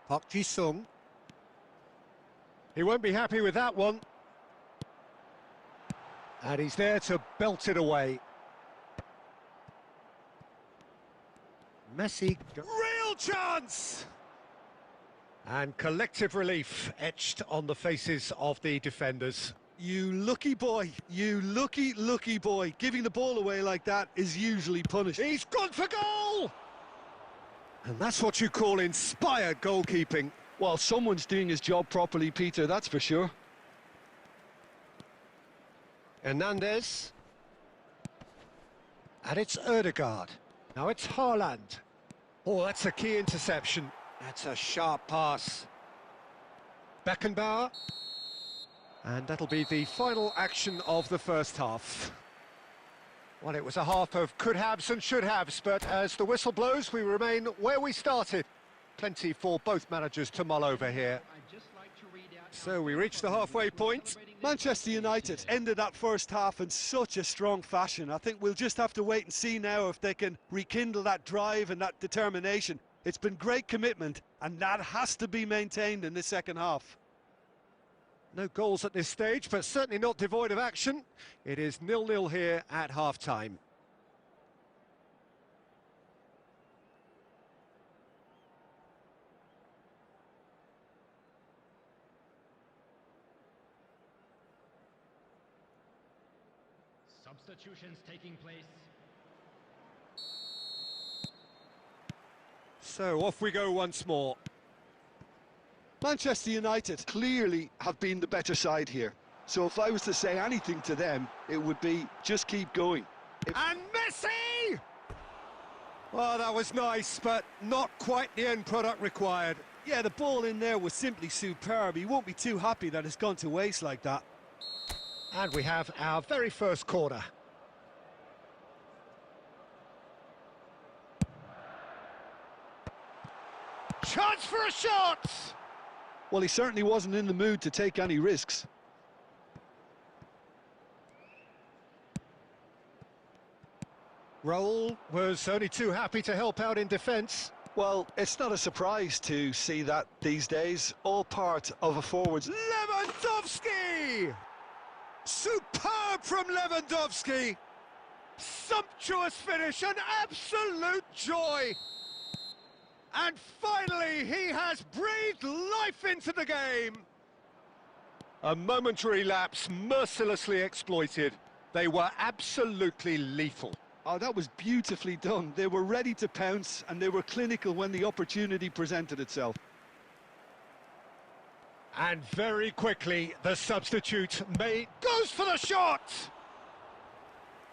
Park Ji-sung. He won't be happy with that one. And he's there to belt it away. Messi. Real chance! And collective relief etched on the faces of the defenders. You lucky boy, you lucky boy. Giving the ball away like that is usually punished. He's gone for goal! And that's what you call inspired goalkeeping. Well, someone's doing his job properly, Peter, that's for sure. Hernandez. And it's Ødegaard. Now it's Haaland. Oh, that's a key interception. That's a sharp pass. Beckenbauer. And that'll be the final action of the first half. Well, it was a half of could-haves and should-haves, but as the whistle blows, we remain where we started. Plenty for both managers to mull over here. So we reach the halfway point. Manchester United ended that first half in such a strong fashion. I think we'll just have to wait and see now if they can rekindle that drive and that determination. It's been great commitment, and that has to be maintained in this second half. No goals at this stage, but certainly not devoid of action. It is 0-0 here at half-time. Substitutions taking place. So off we go once more. Manchester United clearly have been the better side here. So if I was to say anything to them, it would be just keep going. And Messi! Well, that was nice, but not quite the end product required. Yeah, the ball in there was simply superb. He won't be too happy that it's gone to waste like that. And we have our very first corner. Chance for a shot! Well, he certainly wasn't in the mood to take any risks. Raul was only too happy to help out in defence. Well, it's not a surprise to see that these days, all part of a forward's... Lewandowski! Superb from Lewandowski! Sumptuous finish, an absolute joy! And finally, he has breathed life into the game! A momentary lapse mercilessly exploited. They were absolutely lethal. Oh, that was beautifully done. They were ready to pounce, and they were clinical when the opportunity presented itself. And very quickly, the substitute goes for the shot!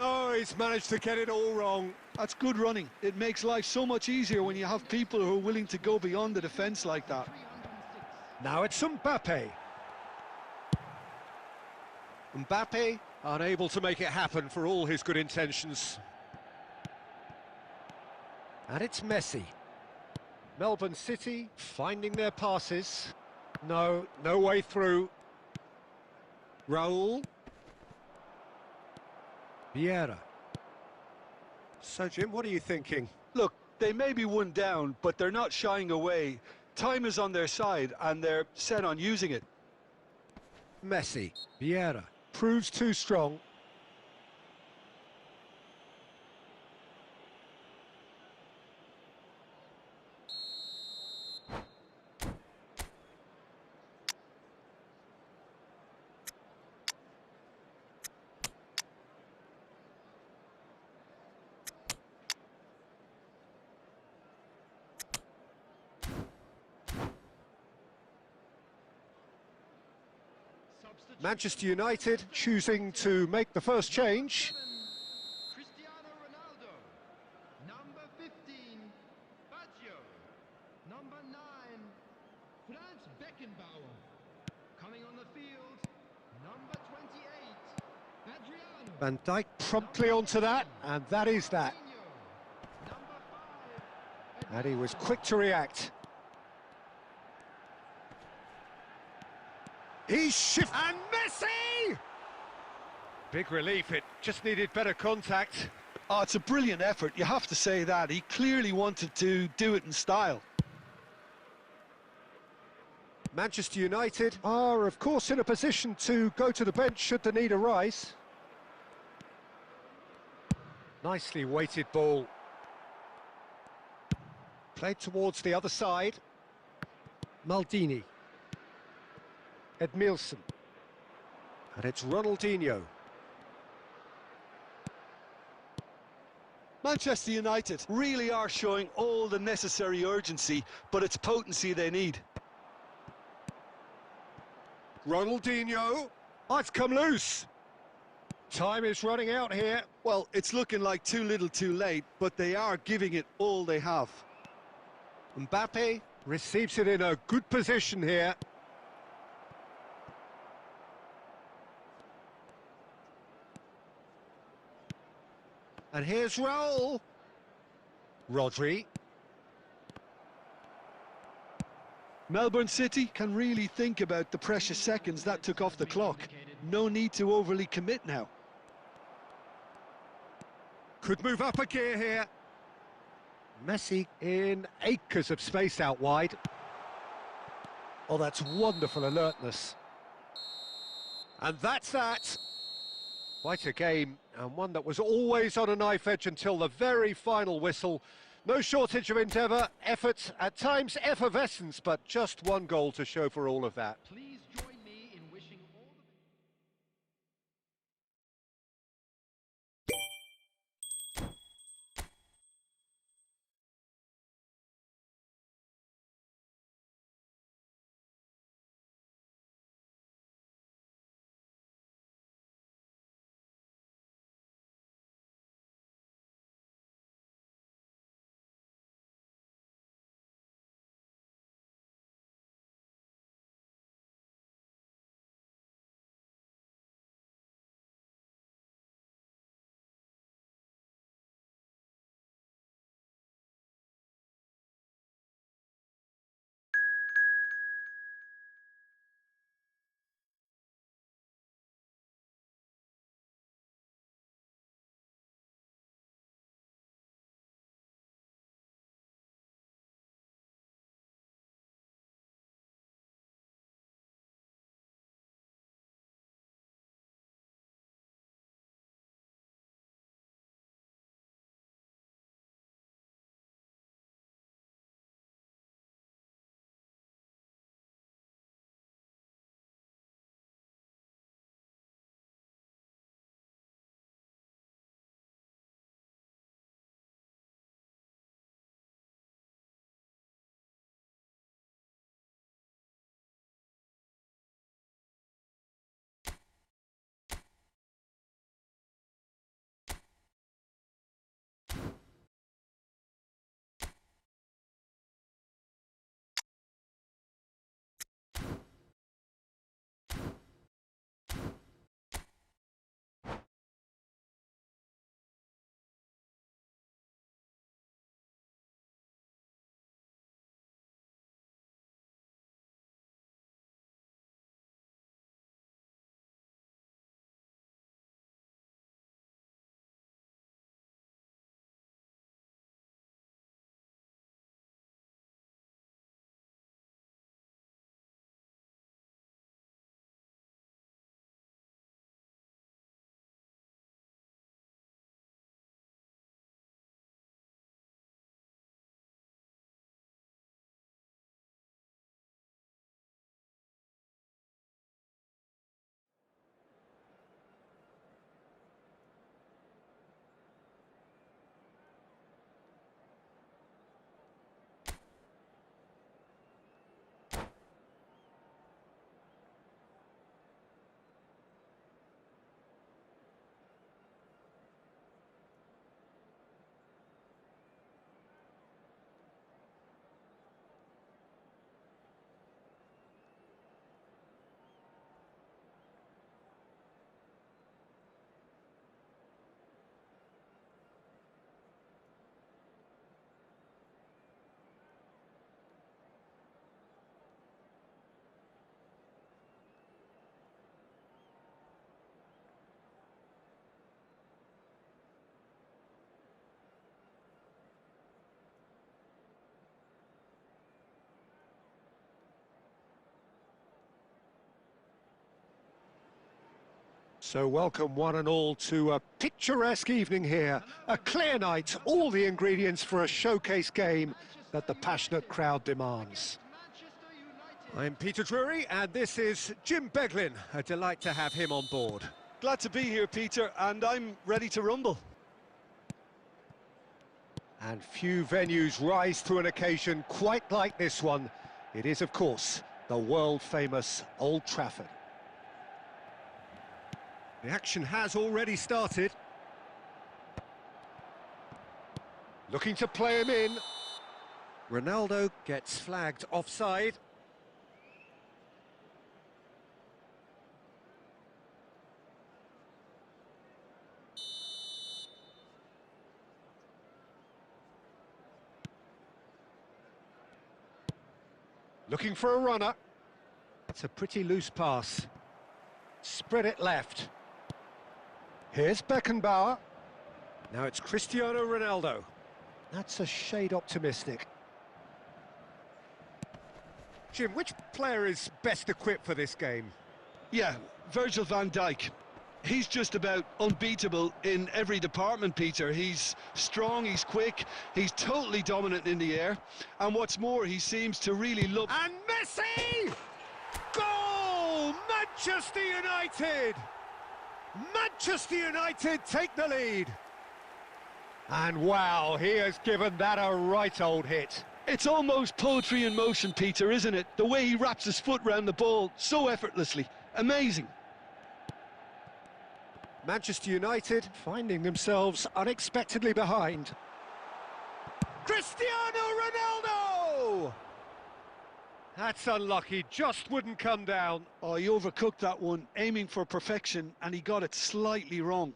Oh, he's managed to get it all wrong. That's good running. It makes life so much easier when you have people who are willing to go beyond the defence like that. Now it's Mbappe. Mbappe unable to make it happen for all his good intentions. And it's Messi. Melbourne City finding their passes. No, no way through. Raul. Vieira. So, Jim, what are you thinking? Look, they may be one down, but they're not shying away. Time is on their side, and they're set on using it. Messi. Vieira. Proves too strong. Manchester United choosing to make the first change. Cristiano Ronaldo. Number 15, Baggio. Number 9, Franz Beckenbauer. Coming on the field, number 28, Adriano. Van Dijk promptly onto that, and that is that. Number 5, And he was quick to react. He's shifted, and Messi! Big relief, it just needed better contact. Oh, it's a brilliant effort, you have to say that. He clearly wanted to do it in style. Manchester United are, of course, in a position to go to the bench should the need arise. Nicely weighted ball. Played towards the other side. Maldini. Edmilson. And it's Ronaldinho. Manchester United really are showing all the necessary urgency, but it's potency they need. Ronaldinho. Oh, it's come loose. Time is running out here. Well, it's looking like too little too late, but they are giving it all they have. Mbappe receives it in a good position here. And here's Raul. Rodri. Melbourne City can really think about the precious seconds that took off the clock. No need to overly commit now. Could move up a gear here. Messi in acres of space out wide. Oh, that's wonderful alertness. And that's that. Quite a game, and one that was always on a knife edge until the very final whistle. No shortage of endeavour, effort, at times effervescence, but just one goal to show for all of that. Please join me in wishing all the So welcome one and all to a picturesque evening here. A clear night, all the ingredients for a showcase game that the passionate crowd demands. I'm Peter Drury and this is Jim Beglin. A delight to have him on board. Glad to be here, Peter, and I'm ready to rumble. And few venues rise to an occasion quite like this one. It is, of course, the world-famous Old Trafford. The action has already started. Looking to play him in. Ronaldo gets flagged offside. Looking for a runner. It's a pretty loose pass. Spread it left. Here's Beckenbauer. Now it's Cristiano Ronaldo. That's a shade optimistic. Jim, which player is best equipped for this game? Yeah, Virgil van Dijk. He's just about unbeatable in every department, Peter. He's strong, he's quick, he's totally dominant in the air. And what's more, he seems to really love... And Messi! Goal! Manchester United! Manchester United take the lead. And wow, he has given that a right old hit. It's almost poetry in motion, Peter, isn't it? The way he wraps his foot round the ball so effortlessly. Amazing. Manchester United finding themselves unexpectedly behind. Cristiano Ronaldo! That's unlucky, just wouldn't come down. Oh, he overcooked that one, aiming for perfection, and he got it slightly wrong.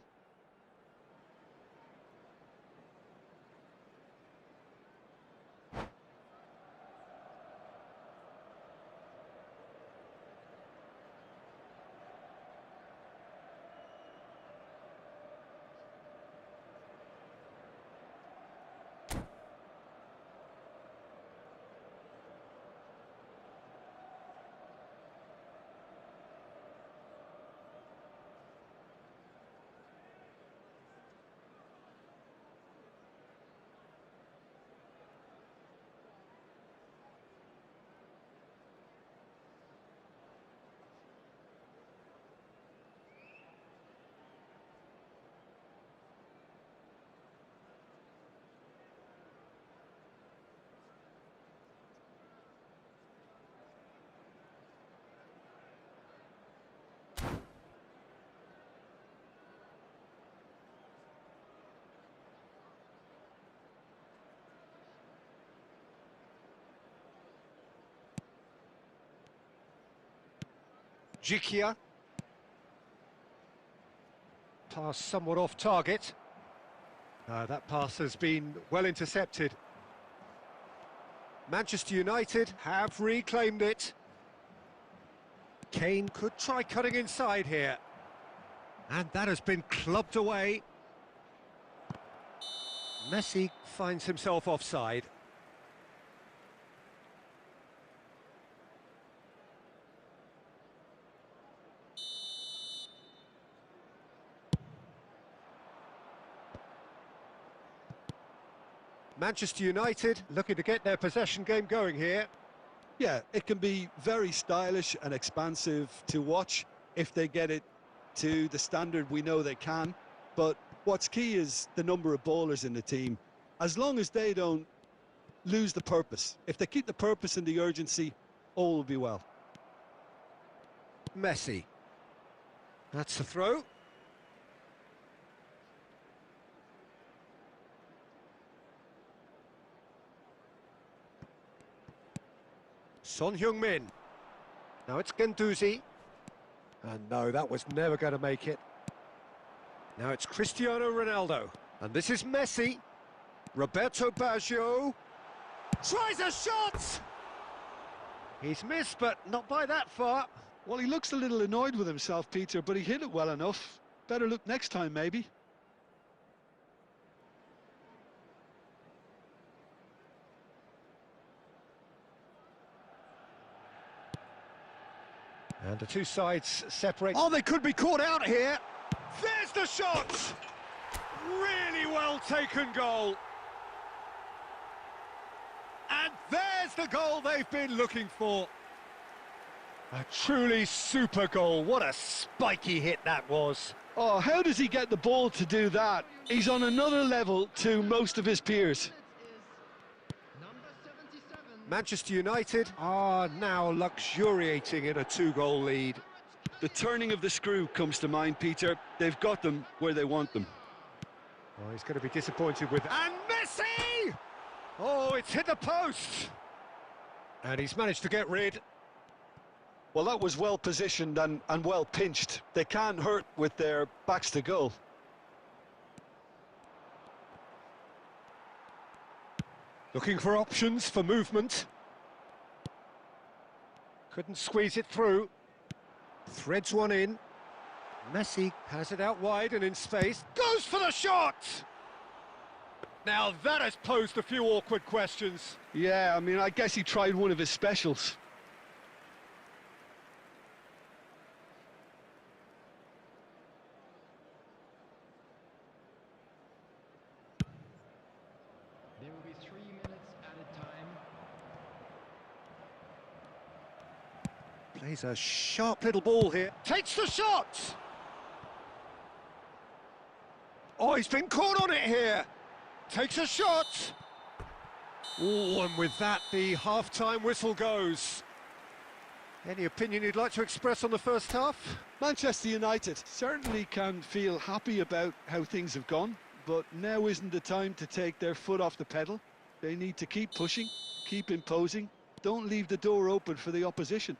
Jikia. Pass somewhat off target. That pass has been well intercepted. Manchester United have reclaimed it. Kane could try cutting inside here. And that has been clubbed away. Messi finds himself offside. Manchester United looking to get their possession game going here. Yeah, it can be very stylish and expansive to watch if they get it to the standard we know they can. But what's key is the number of bowlers in the team. As long as they don't lose the purpose, if they keep the purpose and the urgency, all will be well. Messi. That's the throw. Son Heung-min. Now it's Guendouzi. And no, that was never going to make it. Now it's Cristiano Ronaldo. And this is Messi. Roberto Baggio. Tries a shot! He's missed, but not by that far. Well, he looks a little annoyed with himself, Peter, but he hit it well enough. Better look next time, maybe. And the two sides separate. Oh, they could be caught out here. There's the shot! Really well taken goal. And there's the goal they've been looking for. A truly super goal. What a spiky hit that was. Oh, how does he get the ball to do that? He's on another level to most of his peers. Manchester United are now luxuriating in a two-goal lead. The turning of the screw comes to mind, Peter. They've got them where they want them. Oh, he's going to be disappointed with... And Messi! Oh, it's hit the post! And he's managed to get rid. Well, that was well positioned and well pinched. They can't hurt with their backs to goal. Looking for options for movement. Couldn't squeeze it through. Threads one in. Messi has it out wide and in space. Goes for the shot! Now that has posed a few awkward questions. Yeah, I mean, I guess he tried one of his specials. There will be 3 minutes at a time. Plays a sharp little ball here. Takes the shot! Oh, he's been caught on it here. Takes a shot. Oh, and with that, the half-time whistle goes. Any opinion you'd like to express on the first half? Manchester United certainly can feel happy about how things have gone, but now isn't the time to take their foot off the pedal. They need to keep pushing, keep imposing. Don't leave the door open for the opposition.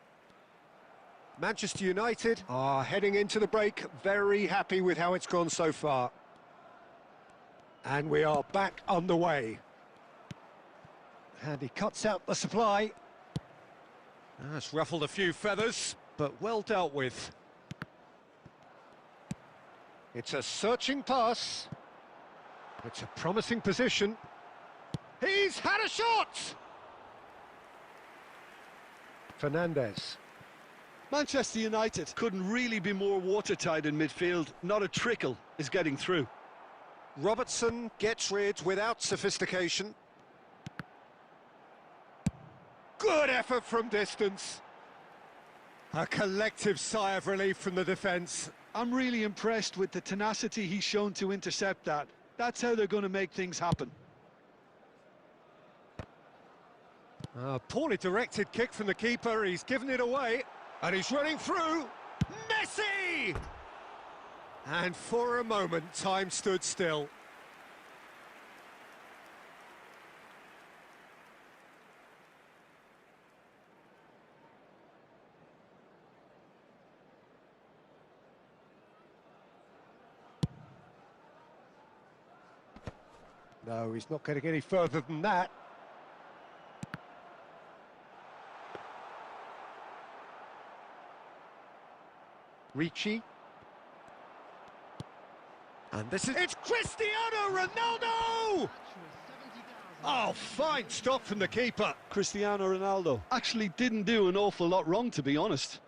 Manchester United are heading into the break very happy with how it's gone so far. And we are back underway. And he cuts out the supply. That's ruffled a few feathers, but well dealt with. It's a searching pass. It's a promising position. He's had a shot! Fernandez. Manchester United couldn't really be more watertight in midfield. Not a trickle is getting through. Robertson gets rid without sophistication. Good effort from distance. A collective sigh of relief from the defence. I'm really impressed with the tenacity he's shown to intercept that. That's how they're going to make things happen. A poorly directed kick from the keeper. He's given it away. And he's running through. Messi! And for a moment, time stood still. No, he's not getting any further than that. Ricci. And this is... It's Cristiano Ronaldo! Oh, fine stop from the keeper. Cristiano Ronaldo actually didn't do an awful lot wrong, to be honest.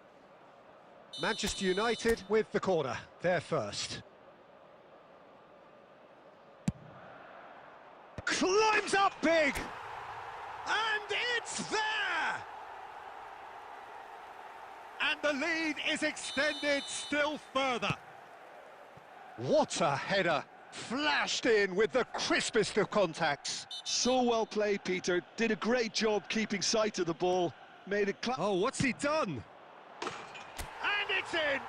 Manchester United with the corner. They're first. Climbs up big! And it's there! And the lead is extended still further. What a header! Flashed in with the crispest of contacts. So well played, Peter. Did a great job keeping sight of the ball. Made it... Oh, what's he done? And it's in!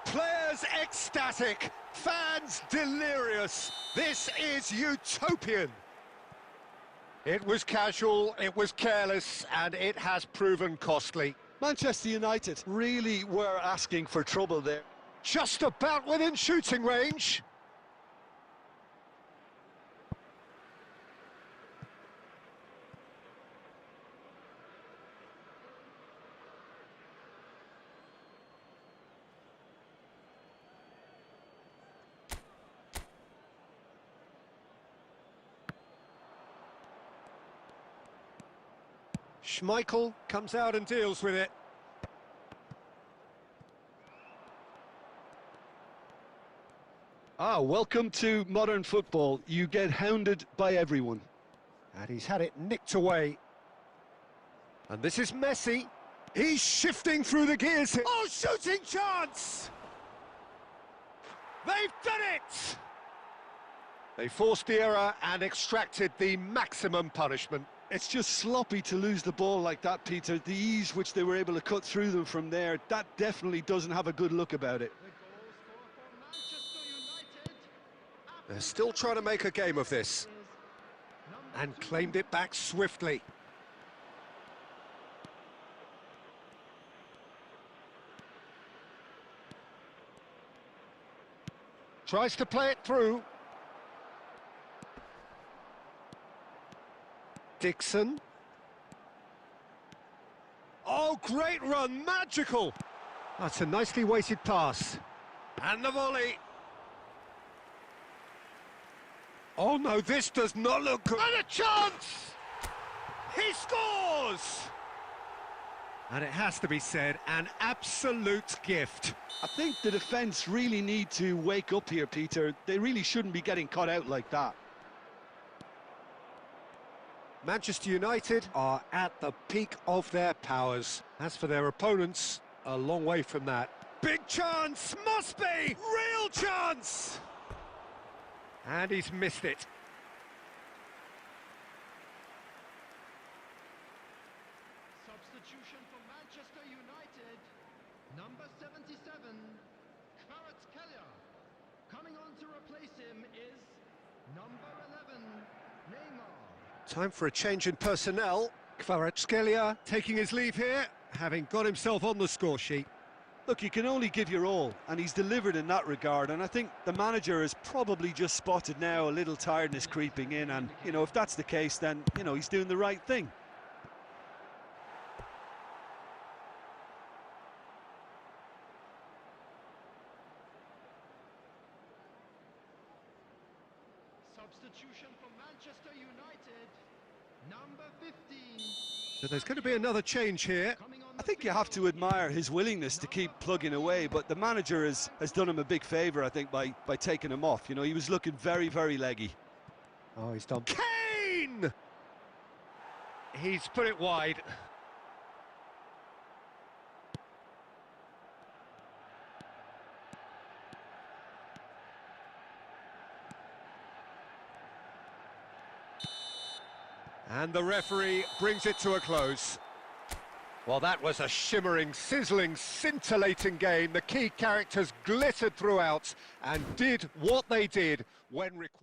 Players ecstatic, fans delirious. This is utopian. It was casual, it was careless, and it has proven costly. Manchester United really were asking for trouble there. Just about within shooting range. Schmeichel comes out and deals with it. Wow, welcome to modern football. You get hounded by everyone. And he's had it nicked away. And this is Messi. He's shifting through the gears here. Oh, shooting chance! They've done it! They forced the error and extracted the maximum punishment. It's just sloppy to lose the ball like that, Peter. The ease which they were able to cut through them from there, that definitely doesn't have a good look about it. They're still trying to make a game of this. And claimed it back swiftly. Tries to play it through. Dixon. Oh, great run, magical! That's a nicely weighted pass. And the volley. Oh no, this does not look good. And a chance! He scores! And it has to be said, an absolute gift. I think the defence really need to wake up here, Peter. They really shouldn't be getting caught out like that. Manchester United are at the peak of their powers. As for their opponents, a long way from that. Big chance, must be! Real chance! And he's missed it. Substitution for Manchester United. Number 77, Kvaratskhelia. Coming on to replace him is number 11, Neymar. Time for a change in personnel. Kvaratskhelia taking his leave here, having got himself on the score sheet. Look, you can only give your all, and he's delivered in that regard, and I think the manager has probably just spotted now a little tiredness creeping in, and, you know, if that's the case, then, you know, he's doing the right thing. Substitution for Manchester United. Number 15. So there's going to be another change here. I think you have to admire his willingness to keep plugging away, but the manager has done him a big favour, I think, by taking him off. You know, he was looking very, very leggy. Oh, he's done. Kane! He's put it wide. And the referee brings it to a close. Well, that was a shimmering, sizzling, scintillating game. The key characters glittered throughout and did what they did when required.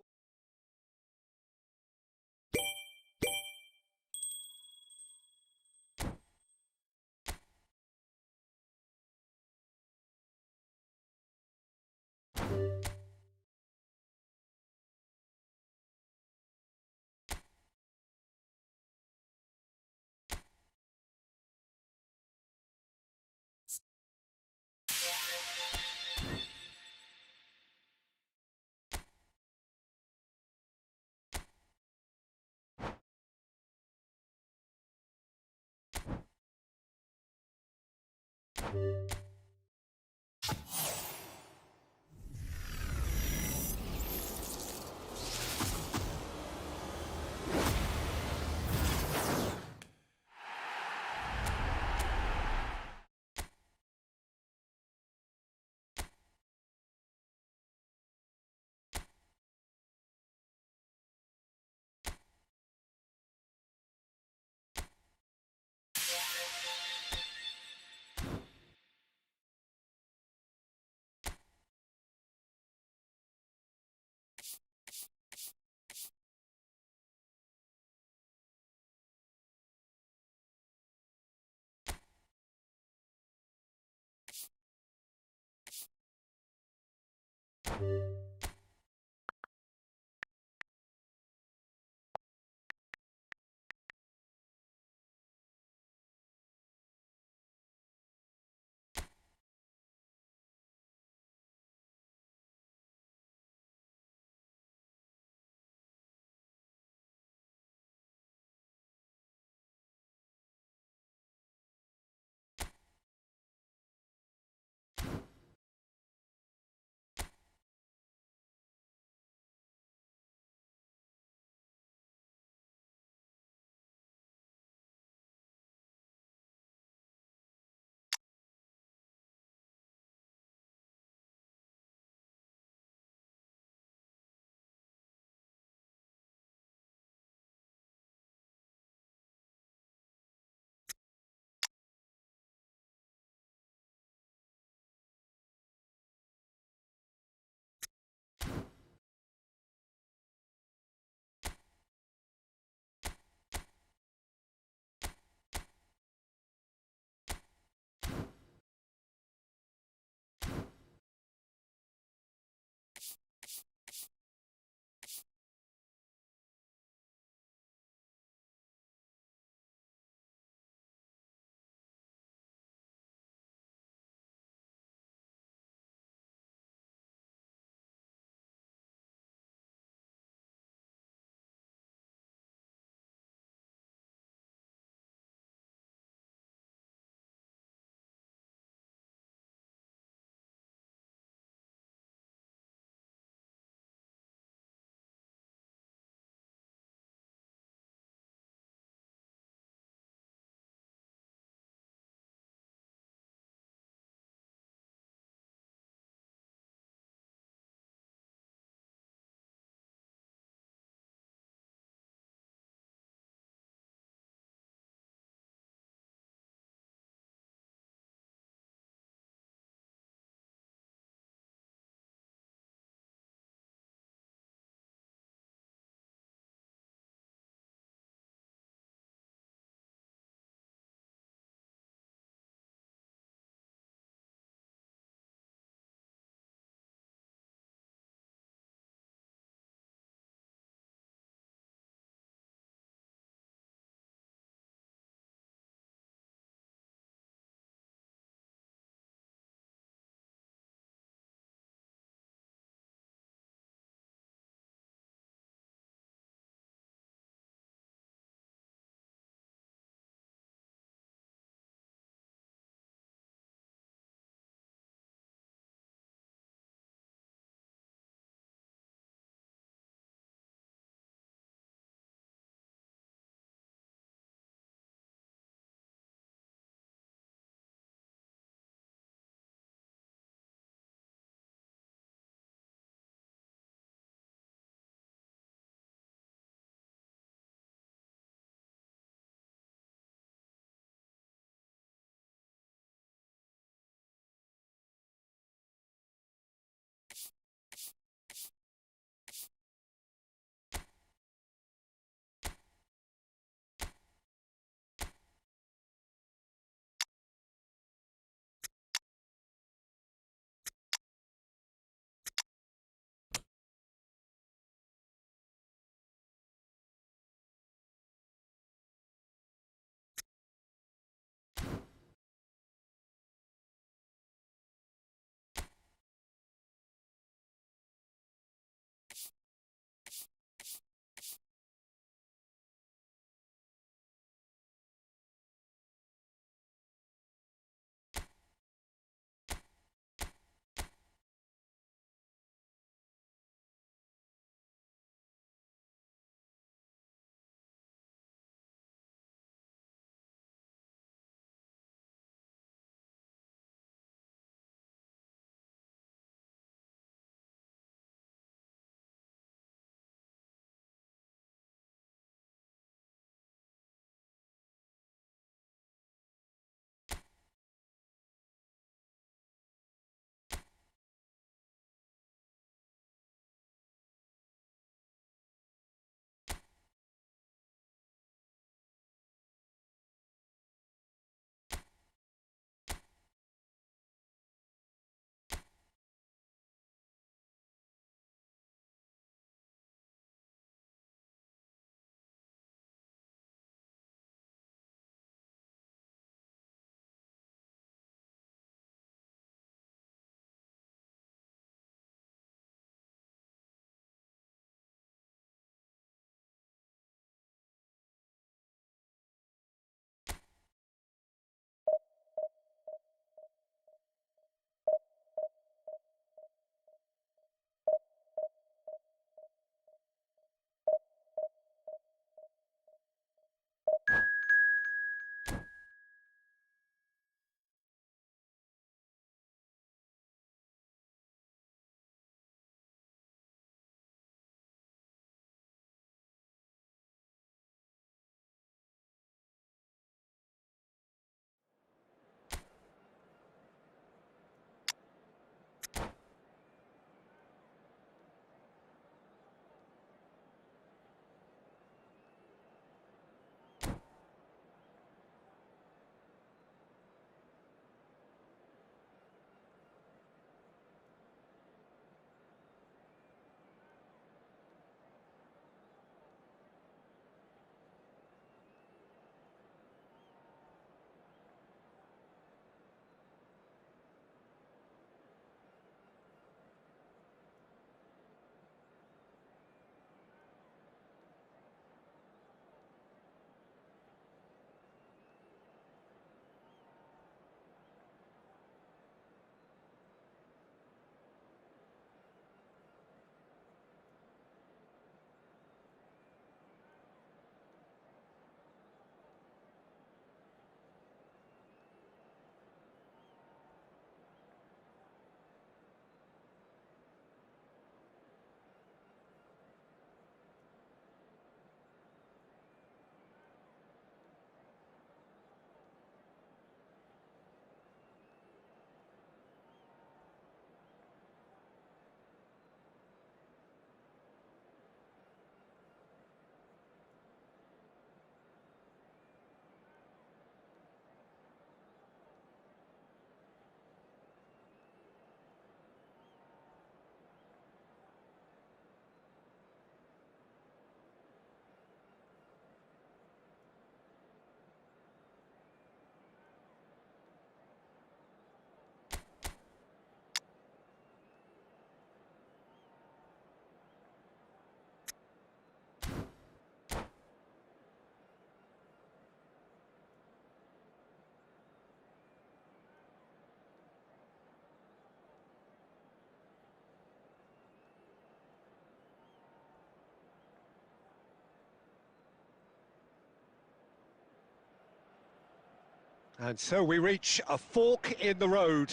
And so we reach a fork in the road.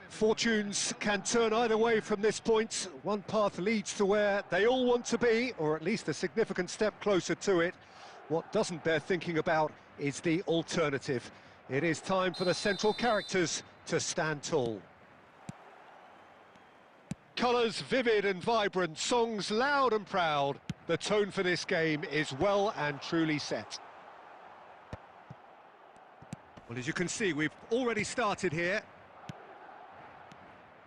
Fortunes can turn either way from this point. One path leads to where they all want to be, or at least a significant step closer to it. What doesn't bear thinking about is the alternative. It is time for the central characters to stand tall. Colours vivid and vibrant, songs loud and proud. The tone for this game is well and truly set. Well, as you can see, we've already started here.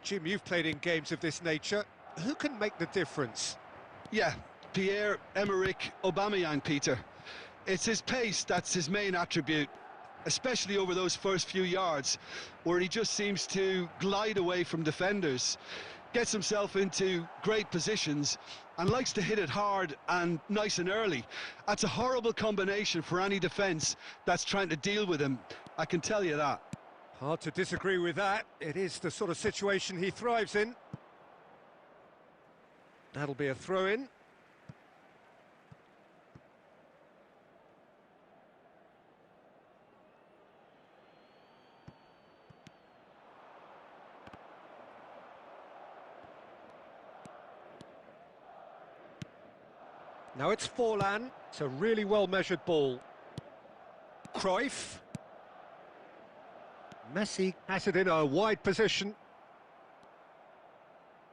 Jim, you've played in games of this nature. Who can make the difference? Yeah, Pierre-Emerick Aubameyang, Peter. It's his pace that's his main attribute, especially over those first few yards, where he just seems to glide away from defenders, gets himself into great positions, and likes to hit it hard and nice and early. That's a horrible combination for any defence that's trying to deal with him, I can tell you that. Hard to disagree with that. It is the sort of situation he thrives in. That'll be a throw-in. Now it's Forlan. It's a really well-measured ball. Cruyff. Messi has it in a wide position.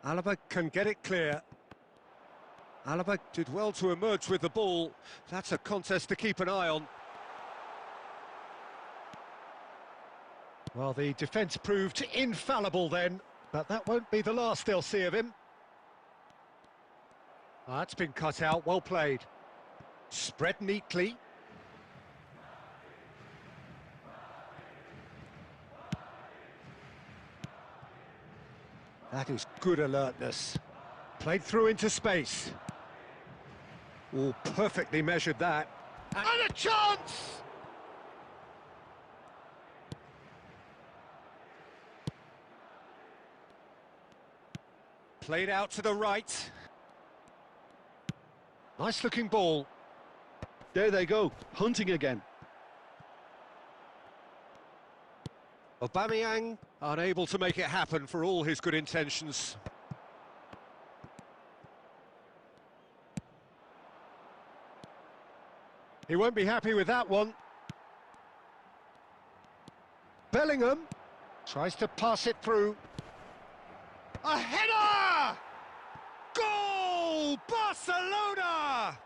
Alaba can get it clear. Alaba did well to emerge with the ball. That's a contest to keep an eye on. Well, the defence proved infallible then, but that won't be the last they'll see of him. That's been cut out, well played. Spread neatly. That is good alertness. Played through into space. Oh, perfectly measured that. And a chance! Played out to the right. Nice looking ball. There they go, hunting again. Aubameyang unable to make it happen for all his good intentions. He won't be happy with that one. Bellingham tries to pass it through. A header! Goal! Barcelona!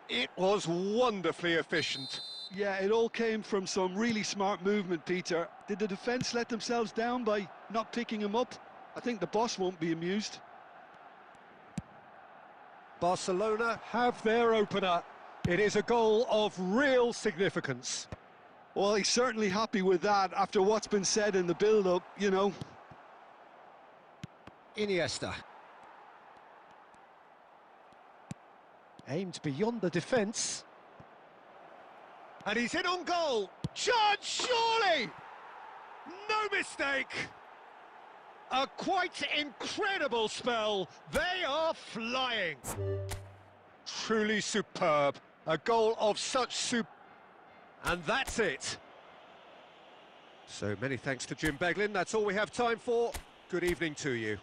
It was wonderfully efficient. Yeah, it all came from some really smart movement, Peter. Did the defence let themselves down by not picking him up? I think the boss won't be amused. Barcelona have their opener. It is a goal of real significance. Well, he's certainly happy with that after what's been said in the build-up, you know. Iniesta. Aimed beyond the defence. And he's in on goal. Chance, surely! No mistake! A quite incredible spell. They are flying. Truly superb. A goal of such And that's it. So many thanks to Jim Beglin. That's all we have time for. Good evening to you.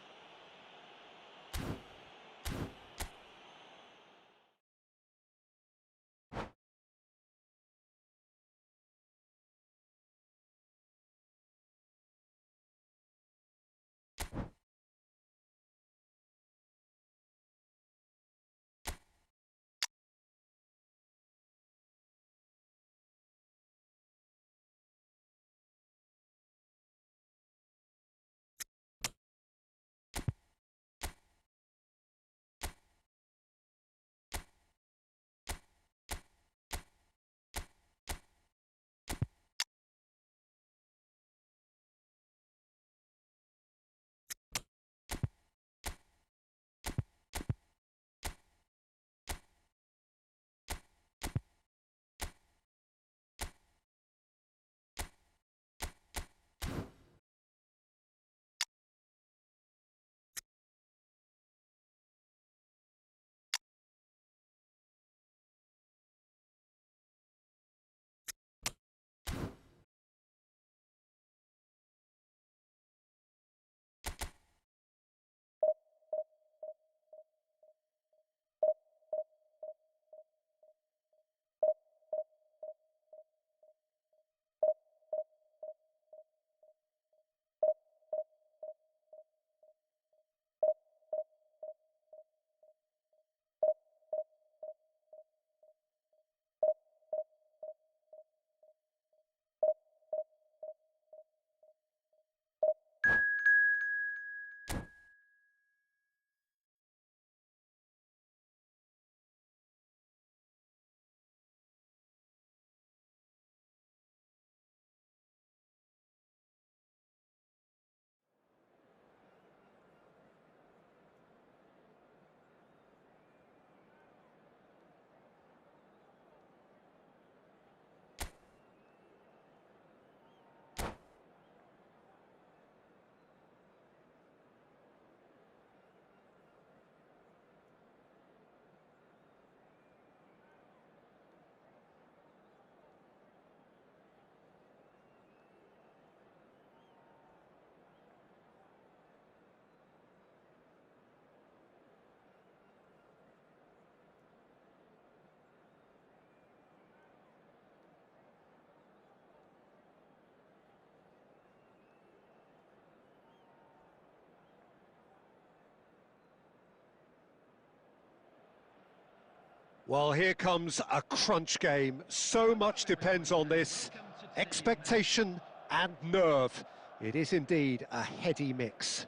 Well, here comes a crunch game. So much depends on this. Expectation and nerve. It is indeed a heady mix.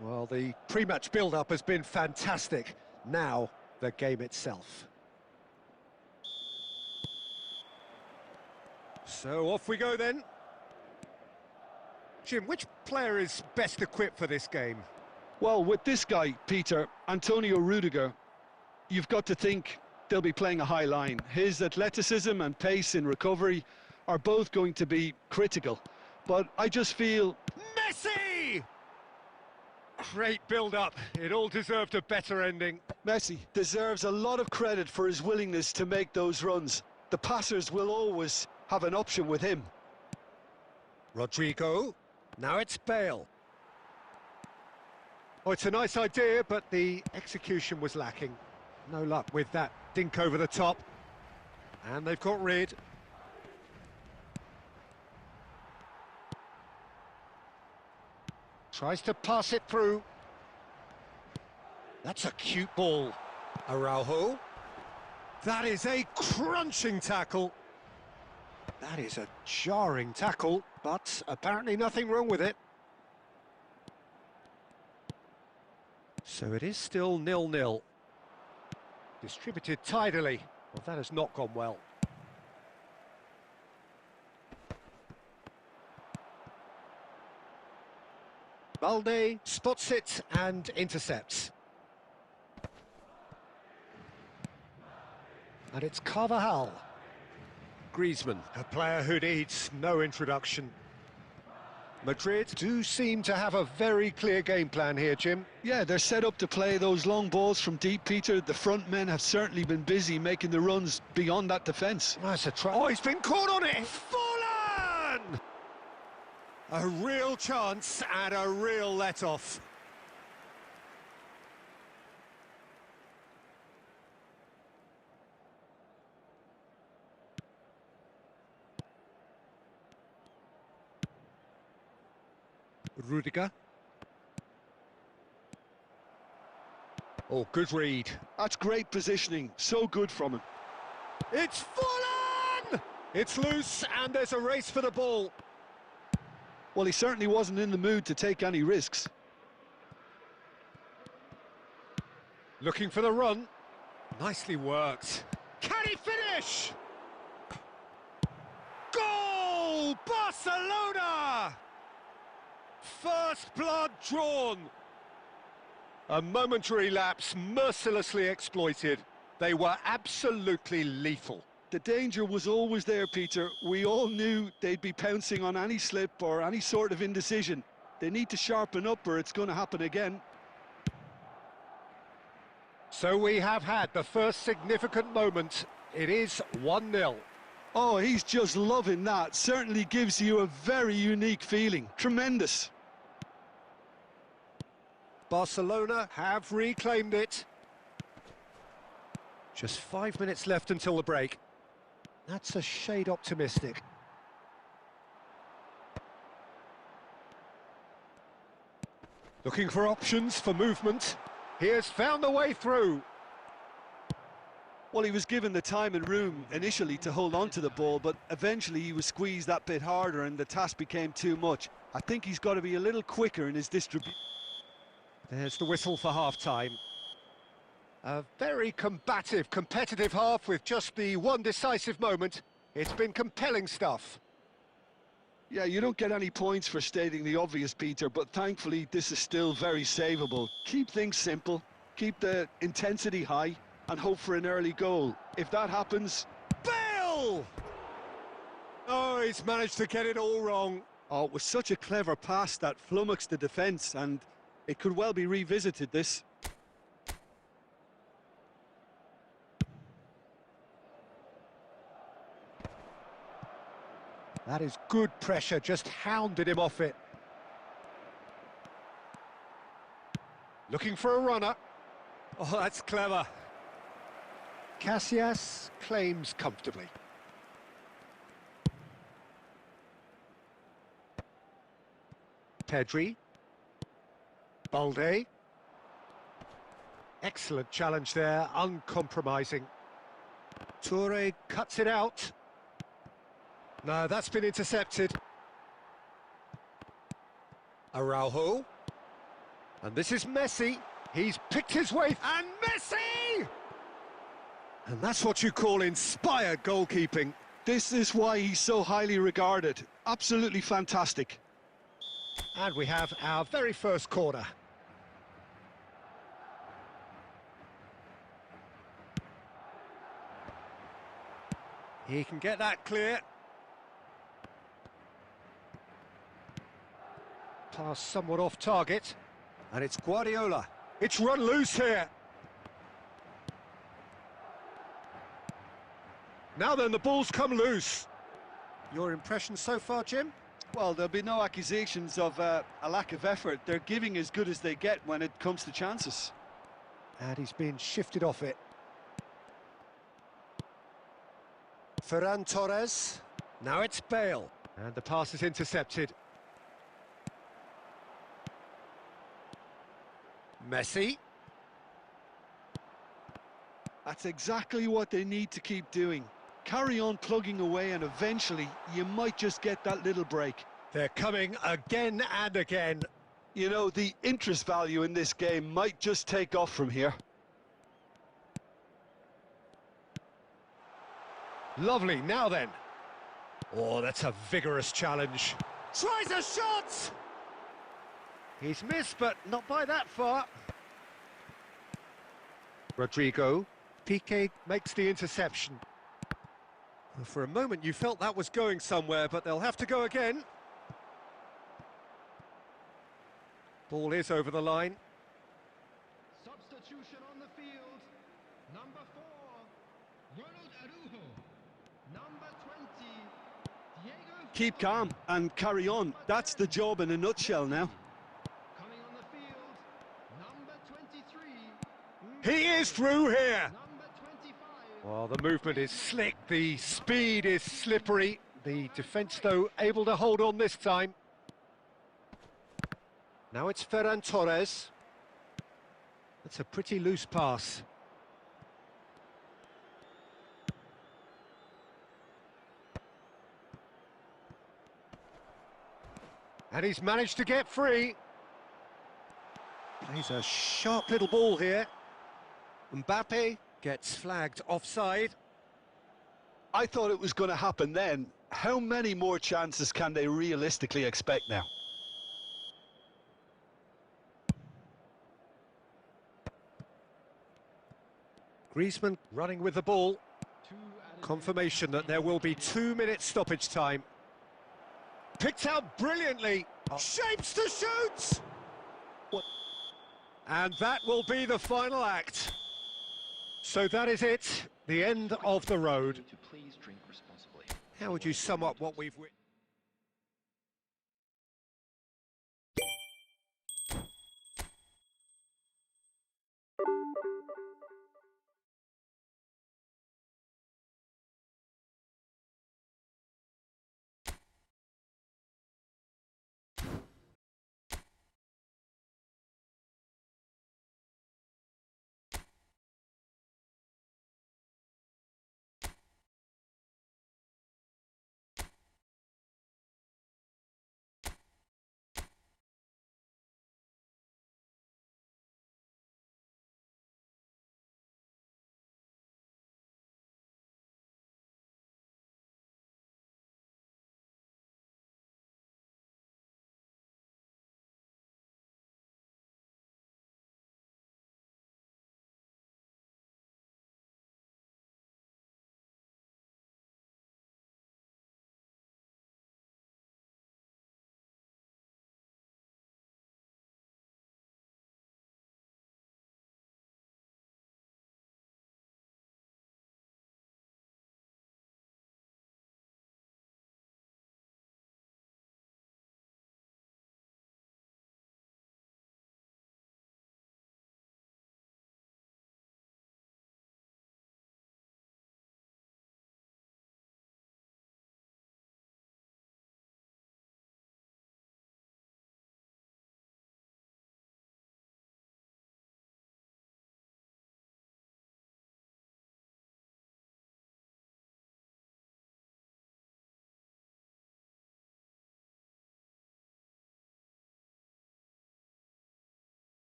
Well, the pre-match build-up has been fantastic. Now, the game itself. So off we go then. Jim, which player is best equipped for this game? Well, with this guy, Peter, Antonio Rudiger, you've got to think they'll be playing a high line. His athleticism and pace in recovery are both going to be critical. But I just feel... Messi! Great build-up. It all deserved a better ending. Messi deserves a lot of credit for his willingness to make those runs. The passers will always have an option with him. Rodrigo. Now it's Bale. Oh, it's a nice idea, but the execution was lacking. No luck with that dink over the top. And they've got rid. Tries to pass it through. That's a cute ball. Araujo. That is a crunching tackle. That is a jarring tackle, but apparently nothing wrong with it. So it is still 0-0. Distributed tidily. Well, that has not gone well. Balde spots it and intercepts. And it's Carvajal. Griezmann, a player who needs no introduction. Madrid do seem to have a very clear game plan here, Jim. Yeah, they're set up to play those long balls from deep, Peter. The front men have certainly been busy making the runs beyond that defence. Nice a try. Oh, he's been caught on it! Fallen! A real chance and a real let-off. Rudiger. Oh, good read. That's great positioning. So good from him. It's fallen! It's loose and there's a race for the ball. Well, he certainly wasn't in the mood to take any risks. Looking for the run. Nicely worked. Can he finish? Goal! Barcelona! First blood drawn. A momentary lapse mercilessly exploited. They were absolutely lethal. The danger was always there, Peter. We all knew they'd be pouncing on any slip or any sort of indecision. They need to sharpen up or it's going to happen again. So we have had the first significant moment. It is 1-0. Oh, he's just loving that. Certainly gives you a very unique feeling. Tremendous. Barcelona have reclaimed it. Just 5 minutes left until the break. That's a shade optimistic. Looking for options for movement. He has found a way through. Well, he was given the time and room initially to hold on to the ball, but eventually he was squeezed that bit harder and the task became too much. I think he's got to be a little quicker in his distribution. There's the whistle for half-time. A very combative, competitive half with just the one decisive moment. It's been compelling stuff. Yeah, you don't get any points for stating the obvious, Peter, but thankfully this is still very savable. Keep things simple, keep the intensity high, and hope for an early goal. If that happens... Bale! Oh, he's managed to get it all wrong. Oh, it was such a clever pass that flummoxed the defence, and it could well be revisited, this. That is good pressure, just hounded him off it. Looking for a runner. Oh, that's clever. Casillas claims comfortably. Pedri. Balde. Excellent challenge there, uncompromising. Toure cuts it out. No, that's been intercepted. Araujo. And this is Messi. He's picked his way... And Messi! And that's what you call inspired goalkeeping. This is why he's so highly regarded. Absolutely fantastic. And we have our very first corner. He can get that clear. Pass somewhat off target. And it's Guardiola. It's run loose here. Now then, the ball's come loose. Your impression so far, Jim? Well, there'll be no accusations of a lack of effort. They're giving as good as they get when it comes to chances. And he's been shifted off it. Ferran Torres. Now it's Bale. And the pass is intercepted. Messi. That's exactly what they need to keep doing. Carry on plugging away and eventually you might just get that little break. They're coming again and again. You know, the interest value in this game might just take off from here. Lovely, now then. Oh, that's a vigorous challenge. Tries a shot! He's missed, but not by that far. Rodrigo. Piqué makes the interception. Well, for a moment you felt that was going somewhere, but they'll have to go again. Ball is over the line. Substitution on the field. Number 4, Ronald Araujo. Number 20, Diego. Keep calm and carry on. That's the job in a nutshell now. Coming on the field, number 23. He is through here. Number 25. Well, the movement is slick, the speed is slippery. The defence, though, able to hold on this time. Now it's Ferran Torres. That's a pretty loose pass. And he's managed to get free. Plays a sharp little ball here. Mbappe gets flagged offside. I thought it was going to happen then. How many more chances can they realistically expect now? Griezmann running with the ball. Confirmation that there will be 2 minutes stoppage time. Picked out brilliantly. Shapes to shoot! And that will be the final act. So that is it, the end of the road. How would you sum up what we've witnessed?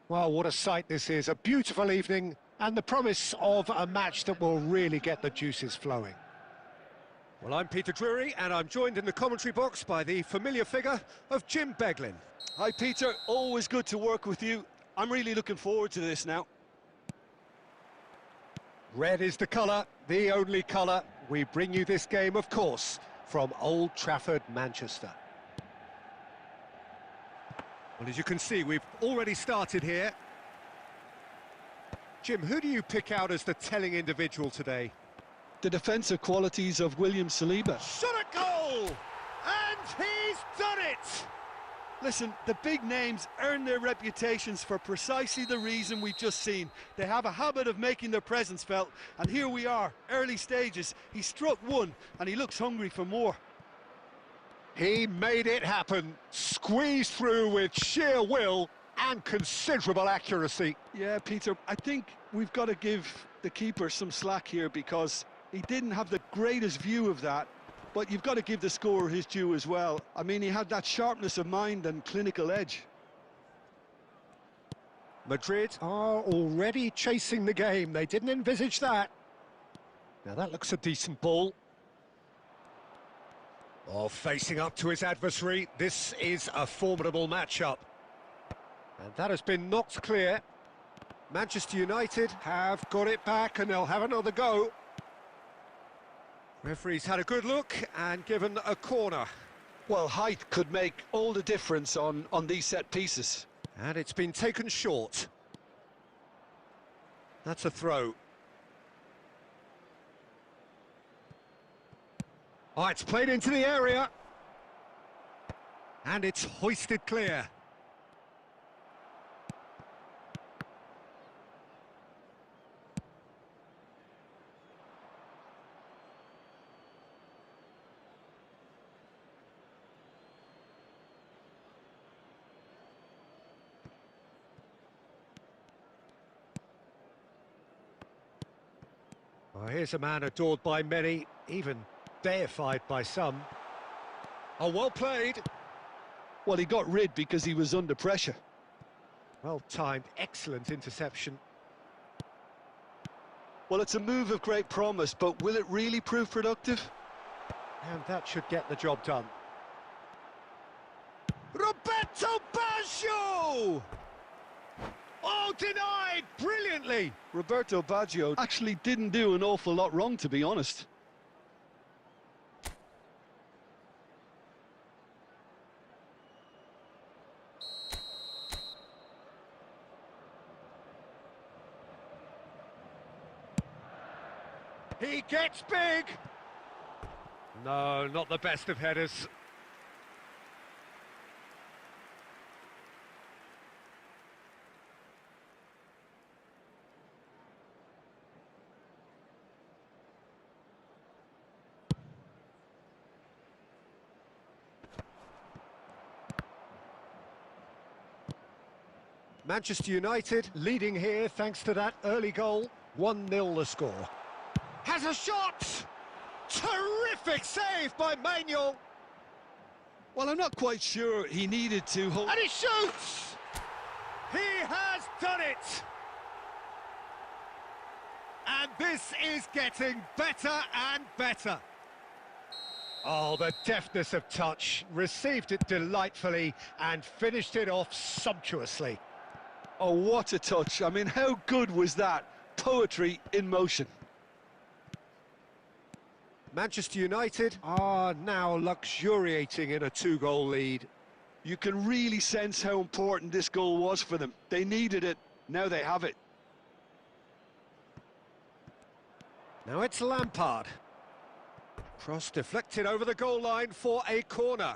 Well, what a sight this is. A beautiful evening and the promise of a match that will really get the juices flowing. Well, I'm Peter Drury, and I'm joined in the commentary box by the familiar figure of Jim Beglin. Hi, Peter. Always good to work with you. I'm really looking forward to this now. Red is the colour, the only colour. We bring you this game, of course, from Old Trafford, Manchester. Well, as you can see, we've already started here. Jim, who do you pick out as the telling individual today? The defensive qualities of William Saliba. Shot a goal! And he's done it! Listen, the big names earn their reputations for precisely the reason we've just seen. They have a habit of making their presence felt, and here we are, early stages. He struck one, and he looks hungry for more. He made it happen, squeezed through with sheer will and considerable accuracy. Yeah, Peter, I think we've got to give the keeper some slack here because he didn't have the greatest view of that, but you've got to give the scorer his due as well. I mean, he had that sharpness of mind and clinical edge. Madrid are already chasing the game. They didn't envisage that. Now that looks a decent ball. Oh, facing up to his adversary, this is a formidable matchup. And that has been knocked clear. Manchester United have got it back and they'll have another go. Referee's had a good look and given a corner. Well, height could make all the difference on these set pieces. And it's been taken short. That's a throw. Oh, it's played into the area. And it's hoisted clear. Oh, here's a man adored by many, even deified by some. Oh, well played. Well, he got rid because he was under pressure. Well timed, excellent interception. Well, it's a move of great promise, but will it really prove productive? And that should get the job done. Roberto Baggio! Oh, denied brilliantly! Roberto Baggio actually didn't do an awful lot wrong, to be honest. He gets big! No, not the best of headers. Manchester United leading here thanks to that early goal. 1-0 the score. Has a shot! Terrific save by Manuel. Well, I'm not quite sure he needed to hold... And he shoots! He has done it! And this is getting better and better. Oh, the deftness of touch. Received it delightfully and finished it off sumptuously. Oh, what a touch. I mean, how good was that? Poetry in motion. Manchester United are now luxuriating in a 2-goal lead. You can really sense how important this goal was for them. They needed it, now they have it. Now it's Lampard. Cross deflected over the goal line for a corner.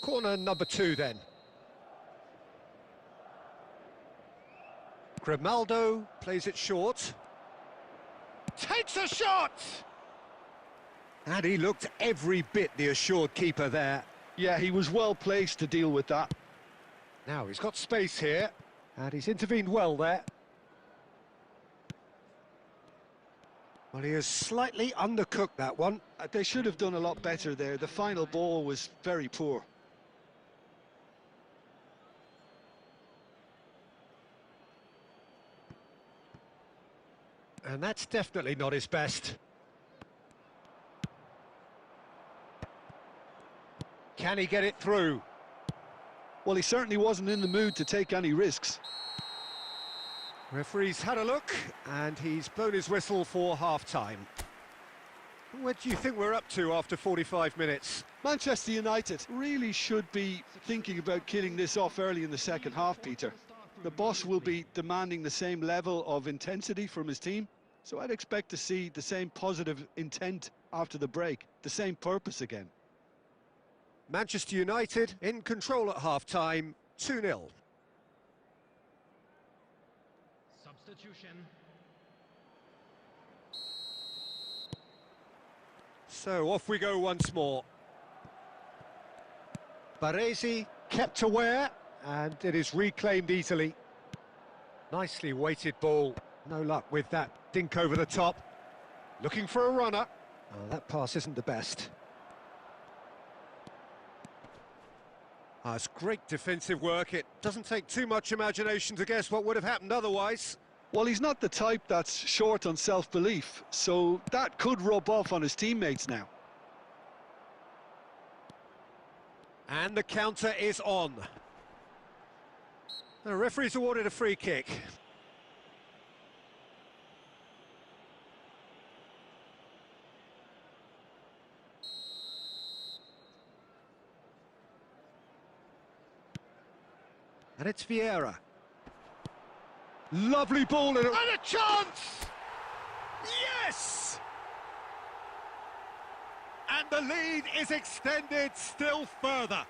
Corner number 2 then. Grimaldo plays it short. Takes a shot! And he looked every bit the assured keeper there. Yeah, he was well placed to deal with that. Now he's got space here, and he's intervened well there. Well, he has slightly undercooked that one. They should have done a lot better there. The final ball was very poor. And that's definitely not his best. Can he get it through? Well, he certainly wasn't in the mood to take any risks. Referee's had a look, and he's blown his whistle for half-time. What do you think we're up to after 45 minutes? Manchester United really should be thinking about killing this off early in the second half, Peter. The boss will be demanding the same level of intensity from his team, so I'd expect to see the same positive intent after the break, the same purpose again. Manchester United in control at half-time, 2-0. Substitution. So off we go once more. Baresi kept aware, and it is reclaimed easily. Nicely weighted ball. No luck with that dink over the top. Looking for a runner. Oh, that pass isn't the best. It's great defensive work. It doesn't take too much imagination to guess what would have happened otherwise. Well, he's not the type that's short on self-belief, so that could rub off on his teammates now. And the counter is on. The referee's awarded a free kick. And it's Vieira. Lovely ball and a chance! Yes! And the lead is extended still further.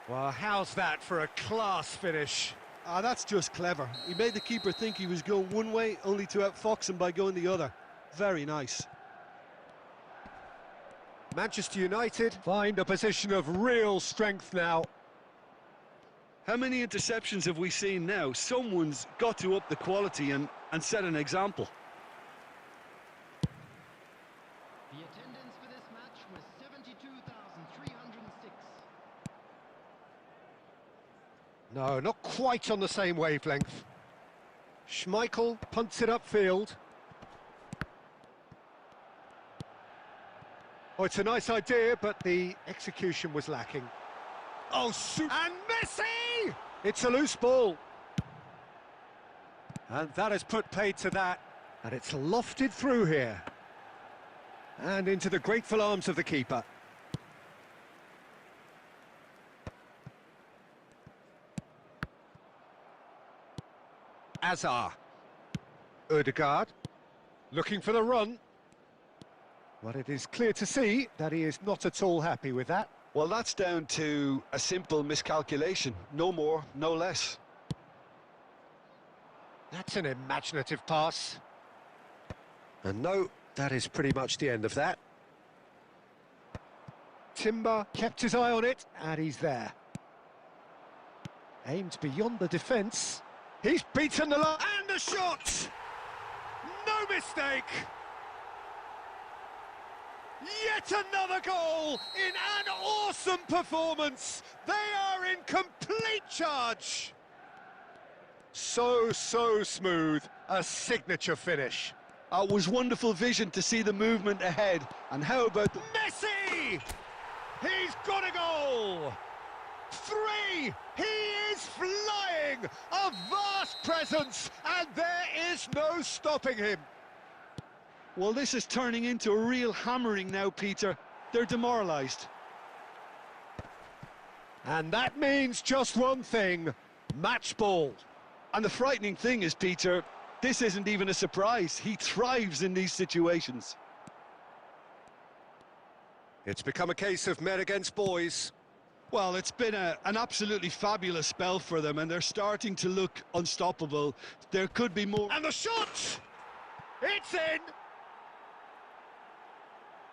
Well, how's that for a class finish? That's just clever. He made the keeper think he was going one way, only to outfox him by going the other. Very nice. Manchester United find a position of real strength now. How many interceptions have we seen now? Someone's got to up the quality and set an example. The attendance for this match was 72,306. No, not quite on the same wavelength. Schmeichel punts it upfield. Oh, it's a nice idea, but the execution was lacking. Oh, shoot! And Messi! It's a loose ball. And that has put paid to that. And it's lofted through here. And into the grateful arms of the keeper. Azar. Ødegaard. Looking for the run. But it is clear to see that he is not at all happy with that. Well, that's down to a simple miscalculation. No more, no less. That's an imaginative pass. And no, that is pretty much the end of that. Timber kept his eye on it, and he's there. Aimed beyond the defence. He's beaten the line. And the shot! No mistake! Yet another goal in an awesome performance. They are in complete charge. So smooth. A signature finish. It was wonderful vision to see the movement ahead. And how about Messi! He's got a goal! 3! He is flying! A vast presence, and there is no stopping him. Well, this is turning into a real hammering now, Peter. They're demoralised. And that means just one thing, match ball. And the frightening thing is, Peter, this isn't even a surprise. He thrives in these situations. It's become a case of men against boys. Well, it's been an absolutely fabulous spell for them, and they're starting to look unstoppable. There could be more. And the shot! It's in!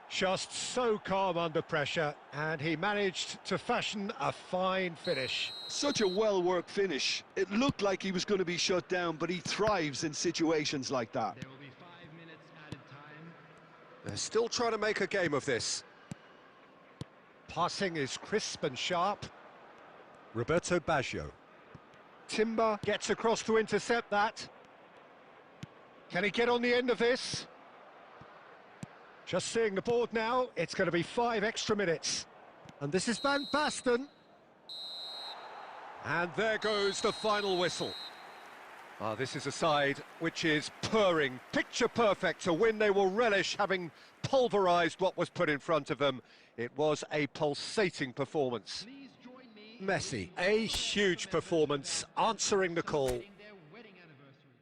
Just so calm under pressure, and he managed to fashion a fine finish. Such a well-worked finish. It looked like he was going to be shut down, but he thrives in situations like that. There will be 5 minutes added time. They're still trying to make a game of this. Passing is crisp and sharp. Roberto Baggio. Timber gets across to intercept that. Can he get on the end of this? Just seeing the board now, it's going to be 5 extra minutes. And this is Van Basten. And there goes the final whistle. This is a side which is purring, picture perfect, a win they will relish, having pulverised what was put in front of them. It was a pulsating performance. Please join me. Messi, a huge performance, answering the call. Celebrating their wedding anniversary.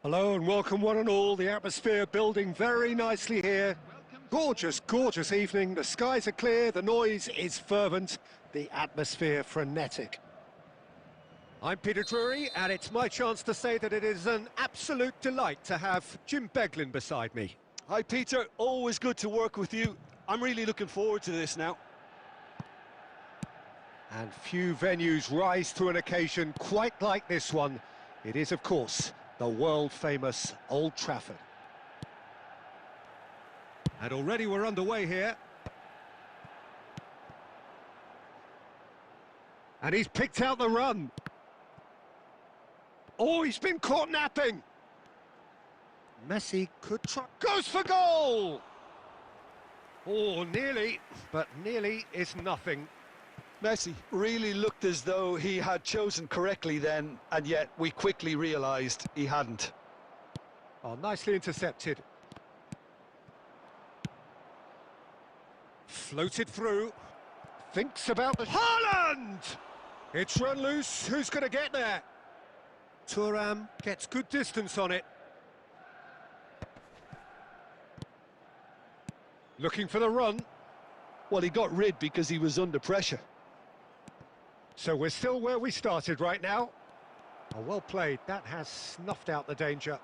Hello and welcome one and all, the atmosphere building very nicely here. Gorgeous, gorgeous evening, the skies are clear, the noise is fervent, the atmosphere frenetic. I'm Peter Drury and it's my chance to say that it is an absolute delight to have Jim Beglin beside me. Hi, Peter. Always good to work with you. I'm really looking forward to this now. And few venues rise to an occasion quite like this one. It is, of course, the world-famous Old Trafford. And already we're underway here. And he's picked out the run. Oh, he's been caught napping. Messi could try. Goes for goal! Oh, nearly, but nearly is nothing. Messi really looked as though he had chosen correctly then, and yet we quickly realised he hadn't. Oh, nicely intercepted. Floated through. Thinks about the... Haaland! It's run loose. Who's going to get there? Thuram gets good distance on it. Looking for the run. Well, he got rid because he was under pressure. So we're still where we started right now. Oh, well played. That has snuffed out the danger.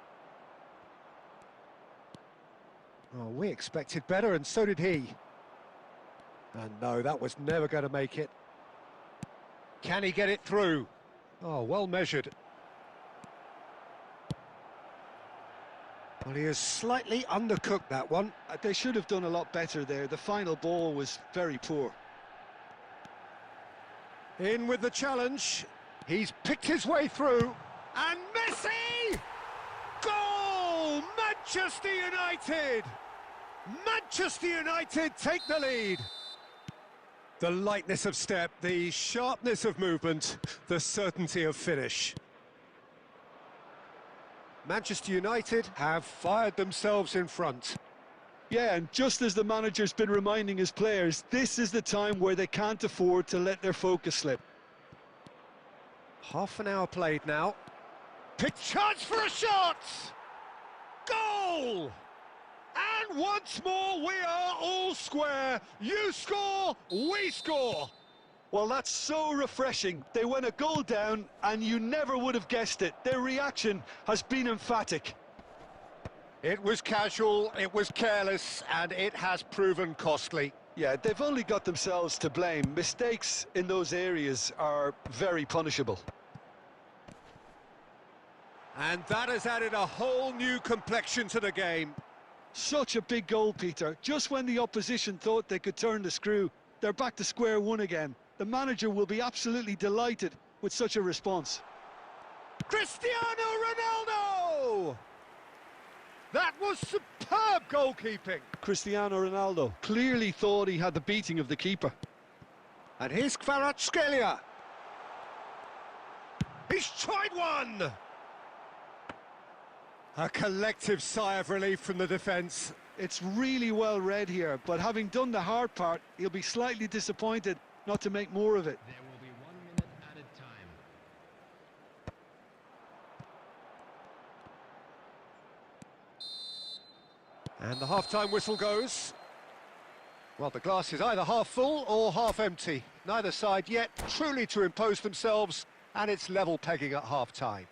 Oh, we expected better, and so did he. And no, that was never going to make it. Can he get it through? Oh, well measured. Well, he has slightly undercooked that one. They should have done a lot better there. The final ball was very poor. In with the challenge. He's picked his way through. And Messi! Manchester United! Manchester United take the lead. The lightness of step, the sharpness of movement, the certainty of finish. Manchester United have fired themselves in front. Yeah, and just as the manager's been reminding his players, this is the time where they can't afford to let their focus slip. Half an hour played now. Pick chance for a shot! Goal! And once more we are all square. You score, we score. Well, that's so refreshing. They went a goal down and you never would have guessed it. Their reaction has been emphatic. It was casual, it was careless, and it has proven costly. Yeah, they've only got themselves to blame. Mistakes in those areas are very punishable. And that has added a whole new complexion to the game. Such a big goal, Peter. Just when the opposition thought they could turn the screw, they're back to square one again. The manager will be absolutely delighted with such a response. Cristiano Ronaldo! That was superb goalkeeping. Cristiano Ronaldo clearly thought he had the beating of the keeper. And here's Kvaratskhelia. He's tried one! A collective sigh of relief from the defence. It's really well read here, but having done the hard part, he'll be slightly disappointed not to make more of it. There will be 1 minute added time. And the half-time whistle goes. Well, the glass is either half full or half empty. Neither side yet truly to impose themselves, and it's level pegging at half-time.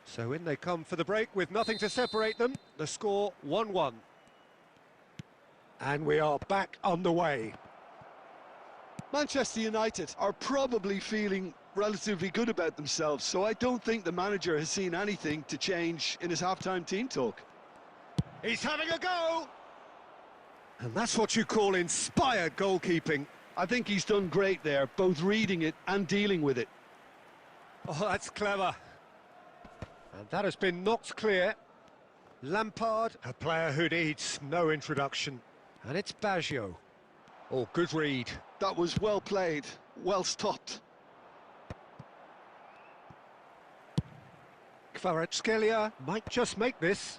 So in they come for the break with nothing to separate them. The score 1-1. And we are back on the way. Manchester United are probably feeling relatively good about themselves, so I don't think the manager has seen anything to change in his half-time team talk. He's having a go! And that's what you call inspired goalkeeping. I think he's done great there, both reading it and dealing with it. Oh, that's clever. And that has been knocked clear. Lampard, a player who needs no introduction. And it's Baggio. Oh, good read. That was well played, well stopped. Kvaratskhelia might just make this.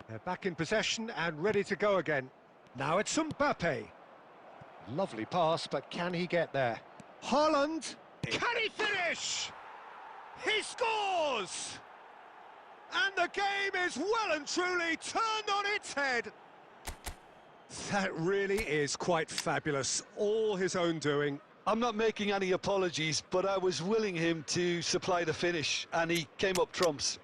They're back in possession and ready to go again. Now it's Mbappe. Lovely pass, but can he get there? Haaland, can he finish? He scores! And the game is well and truly turned on its head. That really is quite fabulous. All his own doing. I'm not making any apologies, but I was willing him to supply the finish, and he came up trumps.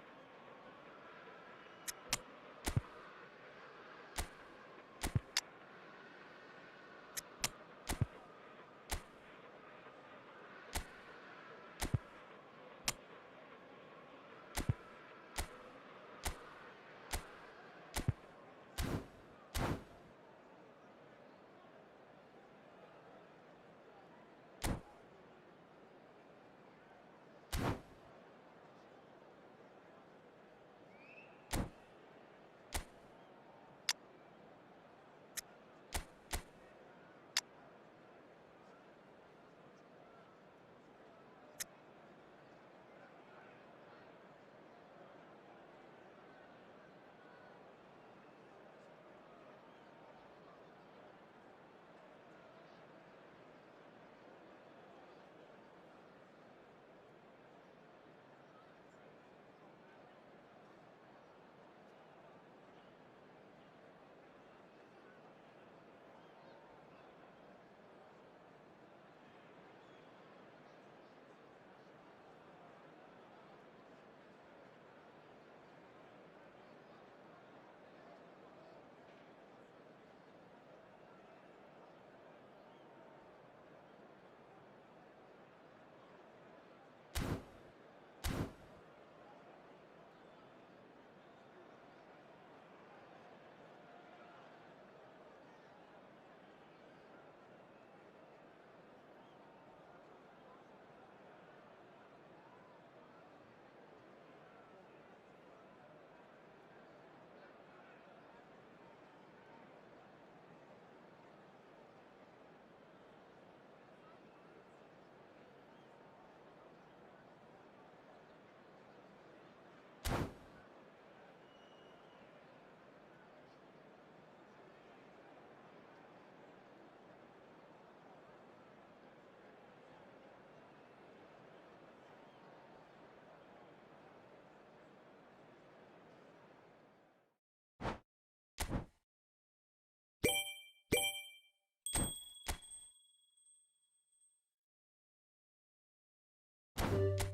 game.